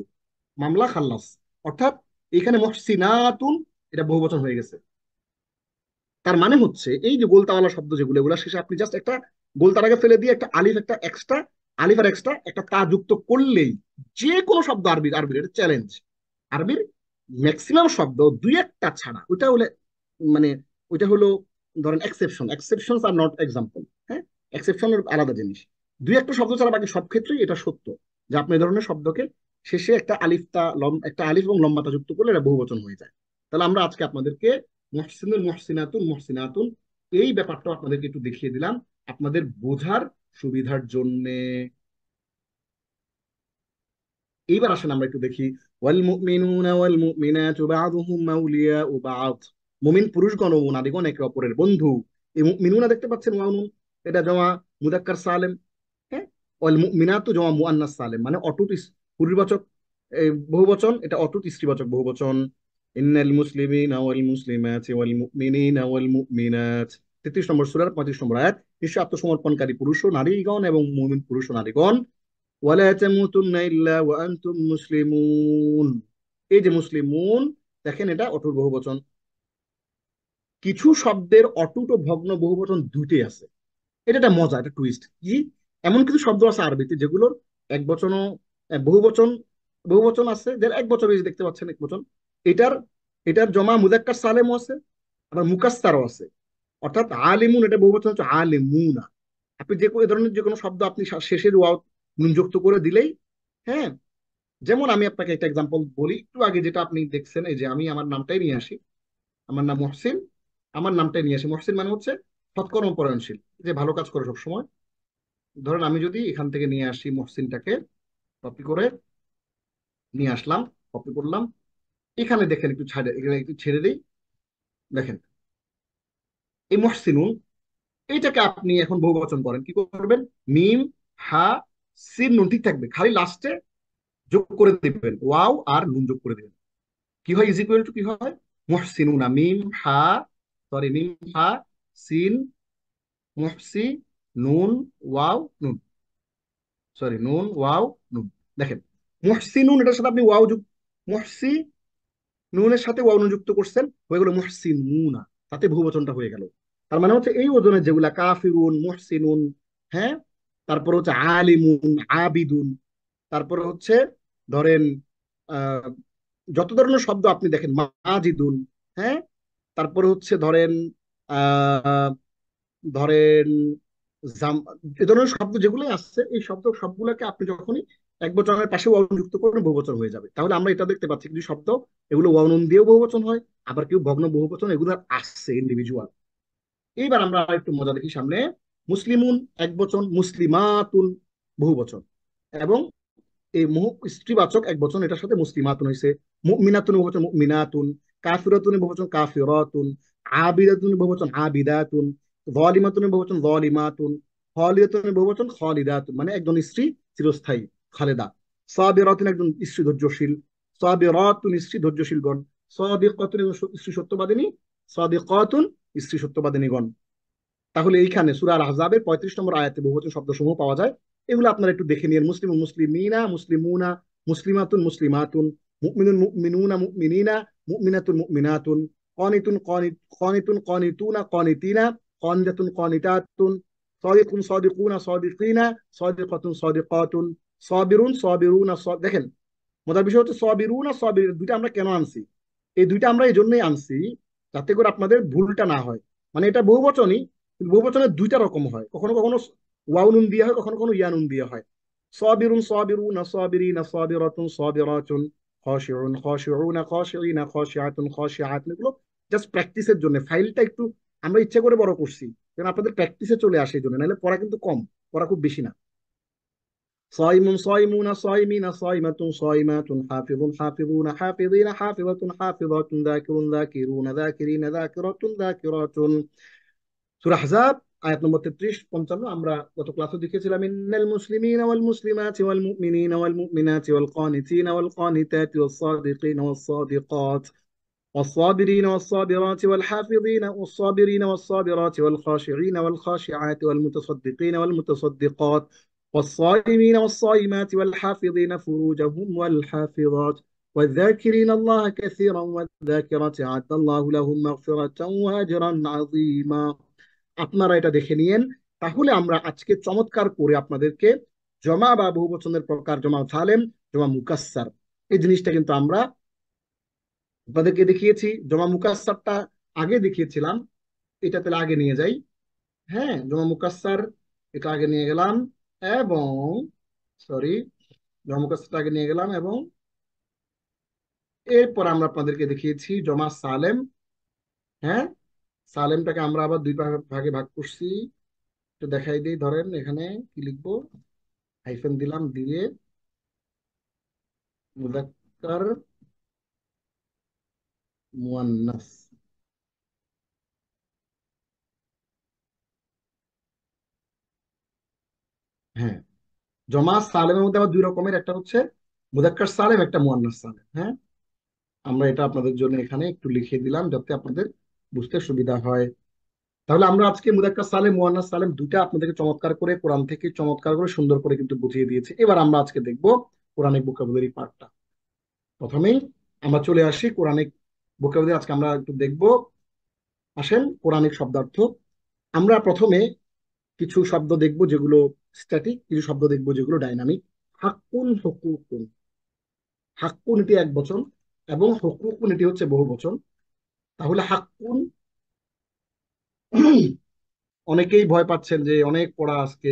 মামলা খাল্লাস। অর্থাৎ এখানে মুহসিনাতুন, এটা বহুবচন হয়ে গেছে। তার মানে হচ্ছে এই যে গোলতাওয়ালা শব্দ যেগুলো, এগুলো শেষে আপনি জাস্ট একটা গোলতার আগে ফেলে দিয়ে একটা আলিফ, একটা এক্সট্রা আলিফ আর এক্সট্রা একটা তা যুক্ত করলেই যে কোনো শব্দ, আরবির আরবির এটা চ্যালেঞ্জ, আরবির ম্যাক্সিমাম শব্দ দুই একটা ছাড়া, ওইটা হলে মানে ওইটা হলো ধরেন exception, exceptions are not example. হ্যাঁ, এক্সেপশন আলাদা জিনিস। দুই একটা শব্দ ছাড়া বাকি সব ক্ষেত্রেই এটা সত্য, যে আপনি এই ধরনের শব্দকে শেষে একটা একটা আলিফ এবং লম্বাতা যুক্ত করলে এটা বহুবচন হয়ে যায়। তাহলে আমরা আজকে আপনাদেরকে মুহসিনুল, মুহসিনাতুন, মুহসিনাতুন এই ব্যাপারটা আপনাদেরকে একটু দেখিয়ে দিলাম আপনাদের বোঝার সুবিধার জন্য। এইবার আসেন আমরা একটু দেখি, ওয়াল মুমিনুনা ওয়াল মুমিনাতু বা'দুহুম আউলিয়াউ বা'দ। মুমিন পুরুষগণ ও নারীগণ একে অপরের বন্ধু। এই মুমিনুনা দেখতে পাচ্ছেন ওয়ানুন, এটা জমা মুযাক্কার সালেম, হ্যাঁ। ওয়াল মুমিনাতু জমা মুআন্নাস সালেম, মানে অটুট পুরুষবাচক বহুবচন, এটা অটুট স্ত্রীবাচক বহুবচন। ইন্নাল মুসলিমিনা ওয়াল মুসলিমাতি ওয়াল মুমিনিনা ওয়াল মুমিনাত, 33 নম্বর সূরার 35 নম্বর আয়াত। নিশ্চয় আত্মসমর্পণকারী পুরুষ ও নারীগণ এবং মুমিন পুরুষ ও নারীগণ, ওয়ালা তামুতুন্না ইল্লা ওয়া আনতুম মুসলিমুন। এই যে মুসলিমুন, দেখেন এটা অটুট বহুবচন। কিছু শব্দের অটুট ও ভগ্ন বহুবচন দুইটাই আছে। এটা একটা মজা, একটা টুইস্ট কি, এমন কিছু শব্দ আছে আরবিতে যেগুলোর এক বচনও বহুবচন, বহুবচন আছে, যার এক বচন, এই যে দেখতে পাচ্ছেন এক বচন। এটার এটার জমা মুযাক্কার সালেমও আছে, আবার মুকাসসারও আছে। অর্থাৎ আলিমুন, এটা বহুবচন হচ্ছে আলিমুনা। আপনি যে কোনো ধরনের যে কোনো শব্দ আপনি শেষের ওয়াও নুন যুক্ত করে দিলেই, হ্যাঁ। যেমন আমি আপনাকে একটা এক্সাম্পল বলি, একটু আগে যেটা আপনি দেখছেন, এই যে আমি আমার নামটাই নিয়ে আসি, আমার নাম মহসিন, আমার নামটাই নিয়ে আসি। মহসিন মানে হচ্ছে সৎকর্ম পরায়ণশীল, যে ভালো কাজ করে সবসময়। ধরেন আমি যদি এখান থেকে নিয়ে আসি মহসিনটাকে, কপি করে নিয়ে আসলাম, কপি করলাম, এখানে দেখেন একটু ছাড়ে, এখানে একটু ছেড়ে দিই, দেখেন এই মহসিনুন, এইটাকে আপনি এখন বহুবচন করেন, কি করবেন? মিম, হা, সিন, নুন ঠিক থাকবে, খালি লাস্টে যোগ করে দিবেন ওয়াও আর নুন যোগ করে দিবেন। কি হয়? ইজ ইকুয়াল টু কি হয়? মুহসিনুনা, মিম হা, সরি মিম হা, সিন, মুহসি, নুন, ওয়াও, নুন, সরি নুন, ওয়াও, নুন। দেখেন মুহসিনুন, এটার সাথে আপনি ওয়াও যুক্ত, মুহসি নুনের সাথে ওয়াও নুন যুক্ত করছেন, হয়ে গেল মুহসিনুনা, তাতে বহুবচনটা হয়ে গেল। তার মানে হচ্ছে এই ওজনের যেগুলা কাফিরুন, মুহসিনুন, হ্যাঁ, তারপর হচ্ছে আলিমুন, আবিদুন, তারপরে হচ্ছে ধরেন আহ যত ধরনের শব্দ আপনি দেখেন, মাজিদুন, হ্যাঁ, তারপরে হচ্ছে ধরেন আহ ধরেন জাম, এ ধরনের শব্দ যেগুলো আছে, এই শব্দ সবগুলোকে আপনি যখনই এক বচনের পাশে ওয়াও যুক্ত করবেন, বহুবচন হয়ে যাবে। তাহলে আমরা এটা দেখতে পাচ্ছি কিছু শব্দ এগুলো ওয়াও নুন দিয়েও বহুবচন হয়, আবার কেউ ভগ্ন বহুবচন, এগুলো আসছে ইন্ডিভিজুয়াল। এইবার আমরা একটু মজা দেখি সামনে। মুসলিমুন এক বচন, মুসলিমাতুন বহুবচন, এবং এই স্ত্রীবাচক এক বচন, এটার সাথে মুসলিমাতুন হয়েছে। মুমিনাতুন বহুবচন মুমিনাতুন, কাফিরাতুন বহুবচন কাফিরাতুন, আবিদাতুন বহুবচন আবিদাতুন, যালিমাতুন বহুবচন যালিমাতুন, খালিদাতুন বহুবচন খালিদাতুন, মানে একজন স্ত্রী চিরস্থায়ী। খালেদা। সাবিরাতুন একজন স্ত্রী ধৈর্যশীল, সাবিরাতুন স্ত্রী ধৈর্যশীলগণ, সাদিকাতুন স্ত্রী সত্যবাদিনী, সাদিকাতুন স্ত্রী সত্যবাদিনীগণ। তাহলে এইখানে সূরা আল আহজাবের 35 নম্বর আয়াতে বহুবচন শব্দসমূহ পাওয়া যায়। এগুলো আপনারা একটু দেখে নিন। মুসলিম মুসলিমিনা মুসলিমুনা, মুসলিমাতুন মুসলিমাতুন, মুমিনুন মুমিনুনা মুমিনিনা, মুমিনাতুন মুমিনাতুন, কানিতুন কানিতুন কানিতুনা কানিতিনা, কানিতাতুন কানিতাতুন, সাদিকুন সাদিকুনা সাদিকিনা, সাদিকাতুন সাদিকাতুন, সাবিরুন সাবিরুনা। দেখেন, মজার বিষয় হচ্ছে সাবিরুনা সাবির, দুইটা আমরা কেন আনছি? এই দুইটা আমরা এই জন্যই আনছি যাতে করে আপনাদের ভুলটা না হয়। মানে এটা বহুবচনই, কিন্তু বহুবচনের দুইটা রকম হয়, কখনো কখনো ওয়াও নুন দিয়ে হয়, কখনো কখনো ইয়া নুন দিয়ে হয়। সাবিরুন সাবিরুনা সাবিরিনা সাবিরাতুন সাবিরাতুন, খাশিউন খাশিউনা খাশিইনা খাশিআতুন খাশিআতুন। এগুলো জাস্ট প্র্যাকটিসের জন্য, ফাইলটা একটু আমরা ইচ্ছা করে বড় করছি যেন আপনাদের প্র্যাকটিসে চলে আসে, এই জন্য, নাহলে পড়া কিন্তু কম, পড়া খুব বেশি না। صائم صائمون صائمين صائمة صائمات حافظ حافظون حافظين حافظة حافظات ذاكر ذاكرون ذاكرين ذاكرة ذاكرات। সূরা আহজাব আয়াত নম্বর 33-55 আমরা গত ক্লাসে দেখেছিলাম, ইন্নাল মুসলিমিনা ওয়াল মুসলিমাতি ওয়াল মুমিনিনা ওয়াল মুমিনাতি ওয়াল কানিতিনা ওয়াল কানিতাতি ওয়াস সাদিকিনা ওয়াস সাদিকাত والصابرين والصابرات والحافظين والصابرين والصابرات والخاشعين والخاشعات والمتصدقين والمتصدقات والصائمين والصائمات والحافظين فروجهم والحافظات والذاكرين الله كثيرا والذاكرات أعد الله لهم مغفرة وأجرا عظيما। আপনারা এটা দেখে নিয়েন। তাহলে আমরা আজকে চমৎকার করে আপনাদেরকে জমা বা বহুবচনের প্রকার, জমা সালেম, জমা মুকাসসার, এই জিনিসটা কিন্তু আমরা আপনাদেরকে দেখিয়েছি। জমা মুকাসসারটা আগে দেখিয়েছিলাম, এটা তাহলে আগে নিয়ে যাই। হ্যাঁ, জমা মুকাসসার এটা আগে নিয়ে গেলাম, এবং সরি, জমা মুকাসসারটা আগে নিয়ে গেলাম, এবং এরপর আমরা আপনাদেরকে দেখিয়েছি জমা সালেম। হ্যাঁ, সালেমটাকে আমরা আবার দুই ভাগে ভাগ করছি, একটু দেখাই দিই। ধরেন এখানে কি লিখবো, হাইফেন দিলাম, দিয়ে মুযাক্কার মুয়ান্নাস। হ্যাঁ, জমা সালেমের মধ্যে আবার দুই রকমের, একটা হচ্ছে মুযাক্কার সালেম, একটা মুয়ান্নাস সালেম। হ্যাঁ, আমরা এটা আপনাদের জন্য এখানে একটু লিখে দিলাম যাতে আপনাদের বুঝতে সুবিধা হয়। তাহলে আমরা আজকে মুযাক্কার সালেম, মুয়ান্নাস সালেম দুইটা আপনাদেরকে চমৎকার করে কোরআন থেকে চমৎকার করে সুন্দর করে কিন্তু বুঝিয়ে দিয়েছি। এবার আমরা আজকে দেখব কোরআনিক ভোকাবুলারি পার্টটা। প্রথমেই আমরা চলে আসি কোরআনিক ভোকাবুলারি, আজকে আমরা একটু দেখব। আসেন কোরআনিক শব্দার্থ। আমরা প্রথমে কিছু শব্দ দেখব যেগুলো স্ট্যাটিক, কিছু শব্দ দেখব যেগুলো ডাইনামিক। হাক্কুন হুকুকুন। হাক্কুন এটি এক বচন এবং হুকুকুন এটি হচ্ছে বহু বচন। তাহলে হাক্কুন, অনেকেই ভয় পাচ্ছেন যে অনেক পড়া আজকে,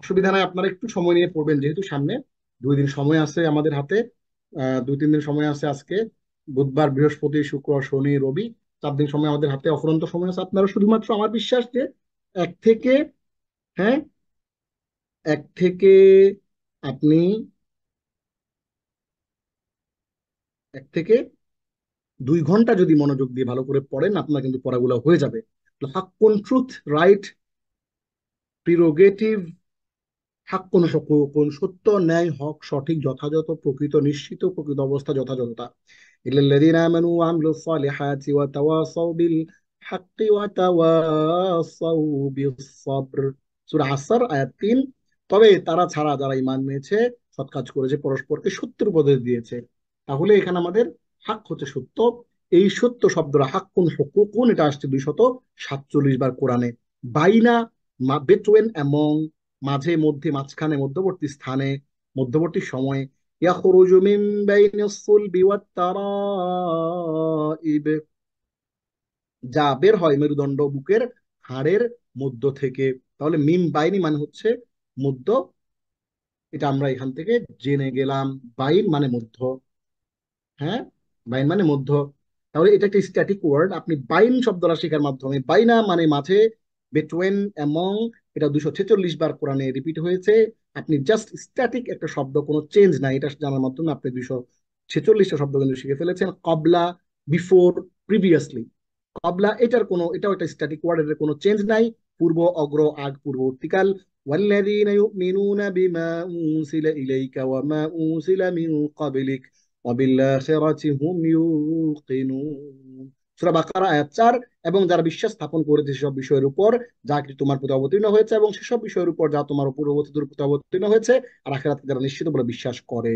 অসুবিধা নাই, আপনারা একটু সময় নিয়ে পড়বেন, যেহেতু সামনে 2 দিন সময় আছে আমাদের হাতে। 2-3 দিন সময় আছে। আজকে বুধবার, বৃহস্পতি, শুক্র, শনি, রবি, 4 দিন সময় আমাদের হাতে, অফুরন্ত সময় আছে। আপনারা শুধুমাত্র, আমার বিশ্বাস যে এক থেকে, হ্যাঁ, এক থেকে আপনি 1 থেকে 2 ঘন্টা যদি মনোযোগ দিয়ে ভালো করে পড়েন, আপনার কিন্তু পড়াগুলো হয়ে যাবে। হাক্কুন ট্রুথ, রাইট, প্রিরোগেটিভ, হাক্কুন হুকুকুন সত্য, ন্যায়, হক, সঠিক, যথাযথ, প্রকৃত, নিশ্চিত, প্রকৃত অবস্থা, যথাযথতা। ইল্লাল্লাযীনা আমানু ওয়া আমিলুস সালিহাতি ওয়া তাওয়াসাউ বিল হাক্কি ওয়া তাওয়াসাউ বিস সাবর। সূরা আসর আয়াত 3। তবে তারা ছাড়া যারা ঈমান এনেছে, সৎ কাজ করেছে, পরস্পরকে সত্যের উপদেশ দিয়েছে। তাহলে এখানে আমাদের হাক হচ্ছে সত্য। এই সত্য শব্দটা হাক্কুন হুকুকুন, এটা আসছে 247 বার কোরআনে। বাইনা, বেটুয়েন, অ্যামং, মাঝে, মধ্যে, মাঝখানে, মধ্যবর্তী স্থানে, মধ্যবর্তী সময়ে। ইয়াখরুজু মিন বাইনিস সুলবি ওয়াত তারাইব, যা বের হয় মেরুদণ্ড, বুকের হাড়ের মধ্য থেকে। তাহলে মিম বাইনি মানে হচ্ছে মধ্য, এটা আমরা এখান থেকে জেনে গেলাম। বাইন মানে মধ্য। হ্যাঁ, বাইন মানে মধ্য। তাহলে এটা একটা স্ট্যাটিক ওয়ার্ড। আপনি বাইন শব্দটা শেখার মাধ্যমে, বাইনা মানে মাঝে, বিটুইন, অ্যামং, এটা 246 বার কোরআনে রিপিট হয়েছে। আপনি জাস্ট স্ট্যাটিক একটা শব্দ, কোনো চেঞ্জ নাই, এটা জানার মাধ্যমে আপনি 246টা শব্দ কিন্তু শিখে ফেলেছেন। কবলা, বিফোর, প্রিভিয়াসলি। কবলা, এটাও একটা স্ট্যাটিক ওয়ার্ড, এটার কোনো চেঞ্জ নাই। পূর্ব, অগ্র, আগ, পূর্ববর্তীকাল। والذين يؤمنون بما أنزل إليك وما أنزل من قبلك وبالآخرة هم يوقنون। সূরা বাকারা আয়াত 4। এবং যারা বিশ্বাস স্থাপন করেছে সেসব বিষয়ের উপর যা কিছু তোমার প্রতি অবতীর্ণ হয়েছে এবং সেসব বিষয়ের উপর যা তোমার পূর্ববর্তীদের প্রতি অবতীর্ণ হয়েছে, আর আখিরাতকে যারা নিশ্চিত বলে বিশ্বাস করে।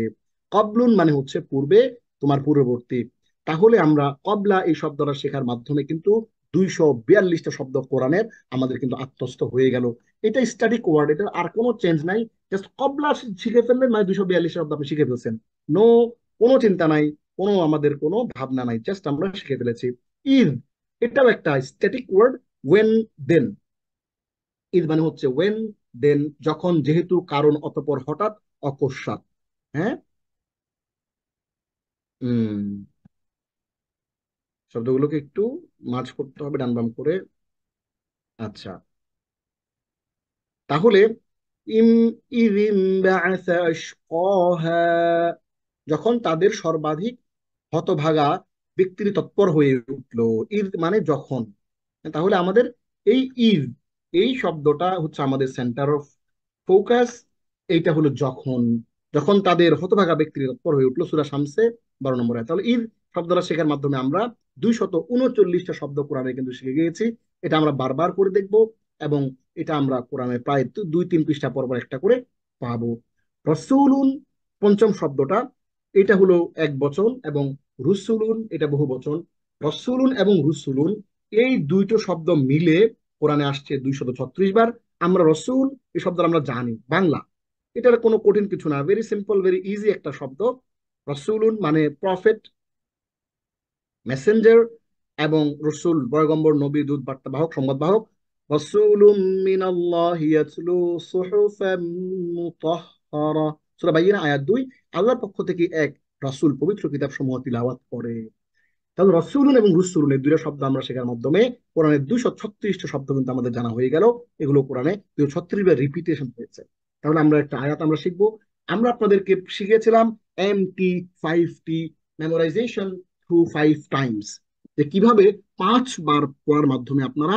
কবলুন মানে হচ্ছে পূর্বে, তোমার পূর্ববর্তী। তাহলে আমরা কবলা এই শব্দটা শেখার মাধ্যমে কিন্তু 242টা শব্দ কোরআনের আমাদের কিন্তু আত্মস্থ হয়ে গেল। এটা স্ট্যাটিক ওয়ার্ড, এটা আর কোনো চেঞ্জ নাই। জাস্ট কবলা শিখে ফেললেন মানে 242 শব্দ আপনি শিখে ফেলছেন। নো, কোনো চিন্তা নাই, কোনো আমাদের কোনো ভাবনা নাই, জাস্ট আমরা শিখে ফেলেছি। ইজ, এটাও একটা static word. When, then. Is মানে হচ্ছে ওয়েন, দেন, যখন, যেহেতু, কারণ, অতঃপর, হঠাৎ, অকস্মাৎ। হ্যাঁ। হম শব্দগুলোকে একটু মার্জ করতে হবে ডান বাম করে। আচ্ছা, তাহলে ইম ইদিম বাআসা আশকাহা, যখন তাদের সর্বাধিক হতভাগা ব্যক্তির তৎপর হয়ে উঠলো। ইদ মানে যখন। তাহলে আমাদের এই ইদ, এই শব্দটা হচ্ছে আমাদের সেন্টার অফ ফোকাস। এইটা হলো যখন, যখন তাদের হতভাগা ব্যক্তির তৎপর হয়ে উঠলো, সূরা শামসে 12 নম্বর আয়াত। তাহলে ঈদ শব্দটা শেখার মাধ্যমে আমরা 239টা শব্দ কোরআনে কিন্তু শিখে গিয়েছি। এটা আমরা বারবার করে দেখব এবং এটা আমরা কোরআনে প্রায় 2-3 পৃষ্ঠা পর পর একটা করে পাবো। রসুলুন পঞ্চম শব্দটা, এটা হলো এক বচন, এবং রুসুলুন এটা বহু বচন। রসুলুন এবং রুসুলুন এই দুইটো শব্দ মিলে কোরআনে আসছে 236 বার। আমরা রসুল এই শব্দটা আমরা জানি বাংলা, এটার কোনো কঠিন কিছু না, ভেরি সিম্পল, ভেরি ইজি একটা শব্দ। রসুলুন মানে প্রফেট, মেসেঞ্জার, এবং রসুল পয়গম্বর, নবী, দূত, বার্তাবাহক, সংবাদবাহক। রসুলুম মিনাল্লাহি ইয়াতলু সুহুফাম মুতাহহারা, সূরা বাইয়িনা আয়াত 2। আল্লাহর পক্ষ থেকে এক রাসূল পবিত্র কিতাব সমূহ তিলাওয়াত করে। তাহলে রসুলুন এবং রুসুলুন এই দুটো শব্দ আমরা শেখার মাধ্যমে কোরআনের 236টা শব্দ কিন্তু আমাদের জানা হয়ে গেল। এগুলো কোরআনে 236 বার রিপিটেশন হয়েছে। তাহলে আমরা একটা আয়াত আমরা শিখবো। আমরা আপনাদেরকে শিখিয়েছিলাম MT5T, মেমোরাইজেশন থ্রু 5 টাইমস, যে কিভাবে 5 বার পড়ার মাধ্যমে আপনারা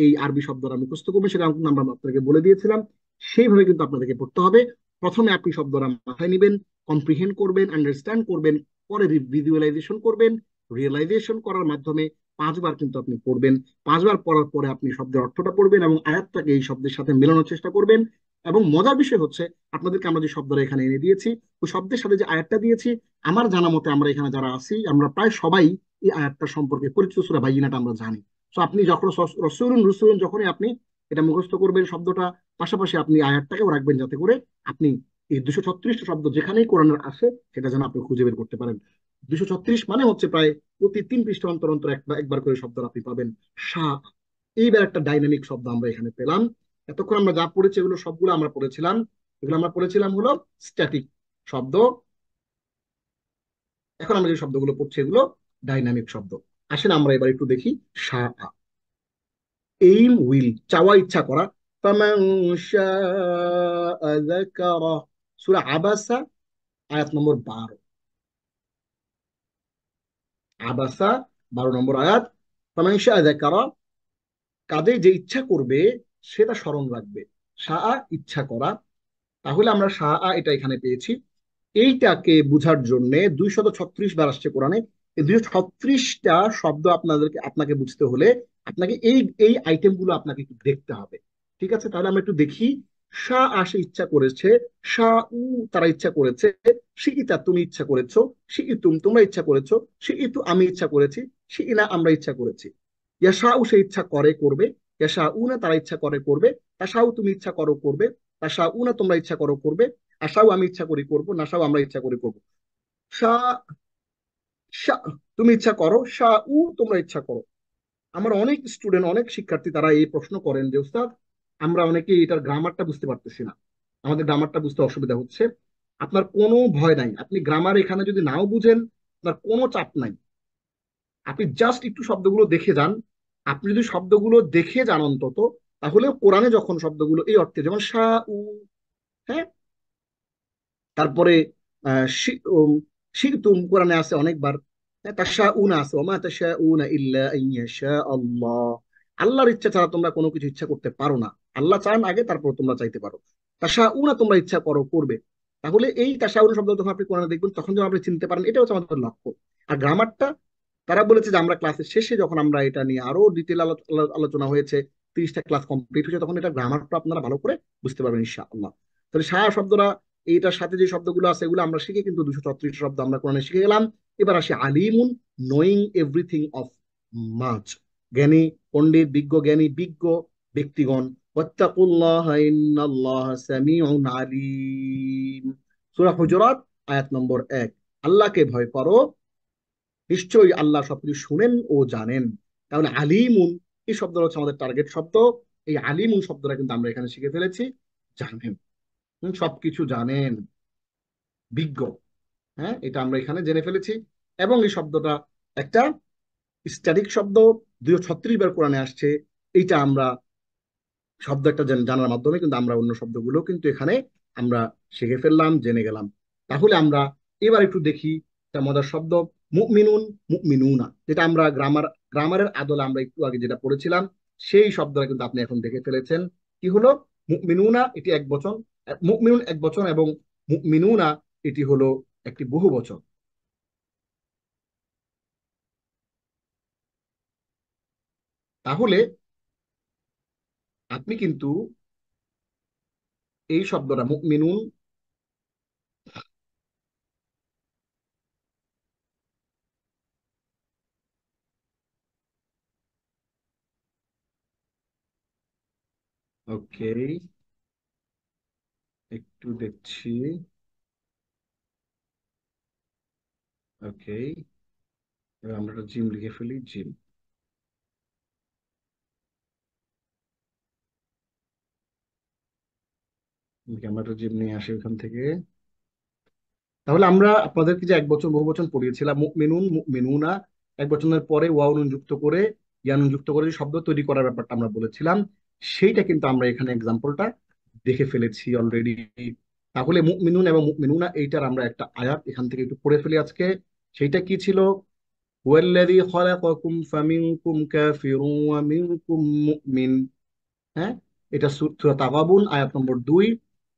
এই আরবি শব্দটা মুখস্থ করবেন, সেটা কিন্তু আমরা আপনাদেরকে বলে দিয়েছিলাম। সেইভাবে কিন্তু আপনাদেরকে পড়তে হবে। প্রথমে আপনি শব্দটা মাথায় নেবেন, কম্প্রিহেন্ড করবেন, আন্ডারস্ট্যান্ড করবেন, পরে ভিজুয়ালাইজেশন করবেন। রিয়েলাইজেশন করার মাধ্যমে 5 বার কিন্তু আপনি পড়বেন। 5 বার পড়ার পরে আপনি শব্দের অর্থটা পড়বেন এবং আয়াতটাকে এই শব্দের সাথে মেলানোর চেষ্টা করবেন। এবং মজার বিষয় হচ্ছে, আপনাদেরকে আমরা যে শব্দটা এখানে এনে দিয়েছি, ওই শব্দের সাথে যে আয়াতটা দিয়েছি, আমার জানা মতে আমরা এখানে যারা আছি আমরা প্রায় সবাই এই আয়াতটা সম্পর্কে পরিচিত, সূরা বাইয়িনাটা আমরা জানি। তো আপনি যখন রসুলুন রসুলুন যখনই আপনি এটা মুখস্থ করবেন শব্দটা, পাশাপাশি আপনি আয়াতটাকেও রাখবেন, যাতে করে আপনি এই 236টা শব্দ যেখানেই কোরআনের আসে সেটা যেন আপনি খুঁজে বের করতে পারেন। 236 মানে হচ্ছে প্রায় প্রতি 3 পৃষ্ঠা অন্তর অন্তর একবার করে শব্দ আপনি পাবেন। শাহ, এইবার একটা ডাইনামিক শব্দ আমরা এখানে পেলাম। এতক্ষণ আমরা যা পড়েছি এগুলো সবগুলো আমরা পড়েছিলাম, এগুলো আমরা পড়েছিলাম হলো স্ট্যাটিক শব্দ। এখন আমরা যে শব্দগুলো পড়ছি এগুলো ডাইনামিক শব্দ। আসেন আমরা এবার একটু দেখি। শাহ, এইম, উইল, চাওয়া, ইচ্ছা করা। ফামান শাআ যাকারা, সূরা আবাসা আয়াত নম্বর 12। আবাসা 12 নম্বর আয়াত। ফামান শাআ যাকারা, কাজে যে ইচ্ছা করবে সেটা স্মরণ রাখবে। শাআ ইচ্ছা করা। তাহলে আমরা শাআ এটা এখানে পেয়েছি। এইটাকে বুঝার জন্য 236 বার আসছে কোরআনে। এই 236টা শব্দ আপনাকে বুঝতে হলে আপনাকে এই এই আইটেম গুলো আপনাকে একটু দেখতে হবে। ঠিক আছে, তাহলে আমরা একটু দেখি। শাহ আসে ইচ্ছা করেছে, শাহ উ তারা ইচ্ছা করেছে, শি ইতা তুমি ইচ্ছা করেছো, শি ইতুম তোমরা ইচ্ছা করেছো, শি ইতু আমি ইচ্ছা করেছি, শি ইনা আমরা ইচ্ছা করেছি। ইয়াশা উ সে ইচ্ছা করে করবে, ইয়াশা উ না তারা ইচ্ছা করে করবে, তাশাউ তুমি ইচ্ছা করো করবে, তাশা উ না তোমরা ইচ্ছা করো করবে, আশাও আমি ইচ্ছা করি করব, নাশাও আমরা ইচ্ছা করি করব। শা শা তুমি ইচ্ছা করো, শা উ তোমরা ইচ্ছা করো। আমার অনেক স্টুডেন্ট, অনেক শিক্ষার্থী তারা এই প্রশ্ন করেন যে উস্তাদ, আমরা অনেকে এটার গ্রামারটা বুঝতে পারতেছি না, আমাদের গ্রামারটা বুঝতে অসুবিধা হচ্ছে। আপনার কোনো ভয় নাই, আপনি গ্রামার এখানে যদি নাও বুঝেন আপনার কোনো চাপ নাই। আপনি জাস্ট একটু শব্দগুলো দেখে যান। আপনি যদি শব্দগুলো দেখে যান অন্তত, তাহলে কোরআনে যখন শব্দগুলো এই অর্থে, যেমন শা উ, হ্যাঁ, তারপরে শিখতুম কোরআনে আছে অনেকবার, তাশা উনা আছে, ওমা তাশা উনা ইল্লা আইয়াশা আল্লাহ, আল্লাহর ইচ্ছা ছাড়া তোমরা কোনো কিছু ইচ্ছা করতে পারো না। আল্লাহ চান আগে, তারপর তোমরা চাইতে পারো। তাশাউনা, তোমরা ইচ্ছা করো, করবে। তাহলে এই তাশাউনা শব্দ যখন আপনি কোরআনে দেখবেন তখন যখন আপনি চিনতে পারেন, এটা হচ্ছে আমাদের লক্ষ্য। আর গ্রামারটা তারা বলেছে যে আমরা ক্লাসের শেষে যখন আমরা এটা নিয়ে আরো ডিটেল আলোচনা হয়েছে, 30টা ক্লাস কমপ্লিট হয়েছে, তখন এটা গ্রামারটা আপনারা ভালো করে বুঝতে পারবেন ইনশাআল্লাহ। তাহলে শব্দটা, এইটার সাথে যে শব্দগুলো আছে এগুলো আমরা শিখে কিন্তু 234 শব্দ আমরা কোরআনে শিখে গেলাম। এবার আসি আলিমুন, নোয়িং এভরিথিং অফ মাচ, জ্ঞানী, পণ্ডিত, বিজ্ঞ, জ্ঞানী বিজ্ঞ ব্যক্তিগণ। ওয়াত্তাকুল্লাহ ইন্নাল্লাহ সামিউন আলিম। সূরা হুজুরাত আয়াত নম্বর 1। আল্লাহকে ভয় করো, নিশ্চয়ই আল্লাহ সবকিছু শুনেন ও জানেন। তাহলে আলিমুন এই শব্দটা হচ্ছে আমাদের টার্গেট শব্দ। এই আলিমুন শব্দটা কিন্তু আমরা এখানে শিখে ফেলেছি, জানেন, সবকিছু জানেন, বিজ্ঞ। হ্যাঁ, এটা আমরা এখানে জেনে ফেলেছি। এবং এই শব্দটা একটা স্ট্যাটিক শব্দ, 236 বার কোরআনে আসছে। এইটা আমরা শব্দ একটা জানার মাধ্যমে কিন্তু আমরা অন্য শব্দগুলো কিন্তু এখানে আমরা শিখে ফেললাম, জেনে গেলাম। তাহলে আমরা এবার একটু দেখি একটা মজার শব্দ, মুমিনুন, মুমিনুনা, যেটা আমরা গ্রামারের আদলে আমরা একটু আগে যেটা পড়েছিলাম, সেই শব্দটা কিন্তু আপনি এখন দেখে ফেলেছেন। কি হলো? মুমিনুনা এটি এক বচন, মুমিনুন এক বচন, এবং মুমিনুনা এটি হলো একটি বহু বচন। তাহলে আপনি কিন্তু এই শব্দটা মুমিনুন, ওকে, একটু দেখছি, ওকে, এবার আমরা একটা জিম লিখে ফেলি, জিম। আমরা একটা জিম নিয়ে আসি ওখান থেকে। তাহলে আমরা আপনাদেরকে যে এক বছর বহু বচন পড়িয়েছিলাম, মুমিনুন, মুমিনুনা, এক বচনের পরে ওয়াও নুন যুক্ত করে, ইয়ানুন যুক্ত করে যে শব্দ তৈরি করার ব্যাপারটা আমরা বলেছিলাম, সেইটা কিন্তু আমরা এখানে এক্সাম্পলটা দেখে ফেলেছি অলরেডি। তাহলে মুমিনুন এবং মুমিনুনা এইটার আমরা একটা আয়াত এখান থেকে একটু পড়ে ফেলি আজকে। সেইটা কি ছিল? ওয়াল্লাযী খালাকাকুম ফামিনকুম কাফিরুন ওয়া মিনকুম মুমিন। হ্যাঁ, এটা সূরা তাগাবুন আয়াত নম্বর 2,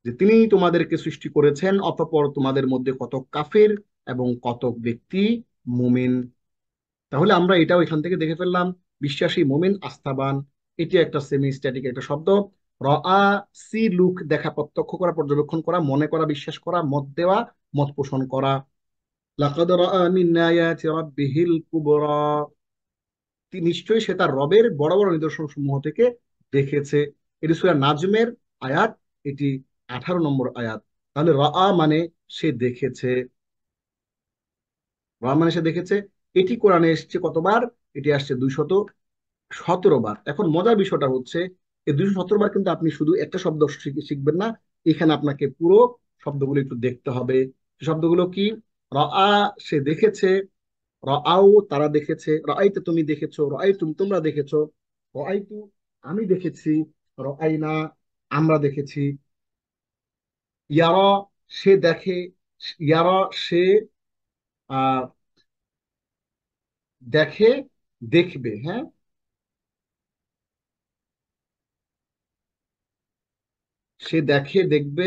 যে তিনি তোমাদেরকে সৃষ্টি করেছেন, অতঃপর তোমাদের মধ্যে কত কাফির এবং কত ব্যক্তি মুমিন। তাহলে আমরা এটাও এখান থেকে দেখে ফেললাম, বিশ্বাসী, মুমিন, আস্থাবান, এটি একটা সেমি স্ট্যাটিক একটা শব্দ। রআ, সি, লুক, দেখা, প্রত্যক্ষ করা, পর্যবেক্ষণ করা, মনে করা, বিশ্বাস করা, মত দেওয়া, মত পোষণ করা। লাকাদ রাআ মিন আয়াতি রাব্বিহিল কুবরা, নিশ্চয়ই সে তার রবের বড় বড় নিদর্শন সমূহ থেকে দেখেছে। এটি সূরা নাজমের আয়াত, এটি 18 নম্বর আয়াত। তাহলে রাআ মানে সে দেখেছে, রাআ মানে সে দেখেছে। এটি কোরআনে এসেছে কতবার? এটি আসছে 217 বার। এখন মজার বিষয়টা হচ্ছে, এই 217 বার কিন্তু আপনি শুধু একটা শব্দ শিখবেন না, এখানে আপনাকে পুরো শব্দগুলো একটু দেখতে হবে। শব্দগুলো কি? রাআ সে দেখেছে, রাআও তারা দেখেছে, রাআইতা তুমি দেখেছো, রাআইতুম তোমরা দেখেছো, রাআইতু আমি দেখেছি, রাআইনা আমরা দেখেছি, ইয়ারা সে দেখে, ইয়ারা সে আহ দেখে, দেখবে। হ্যাঁ, সে দেখে, দেখবে।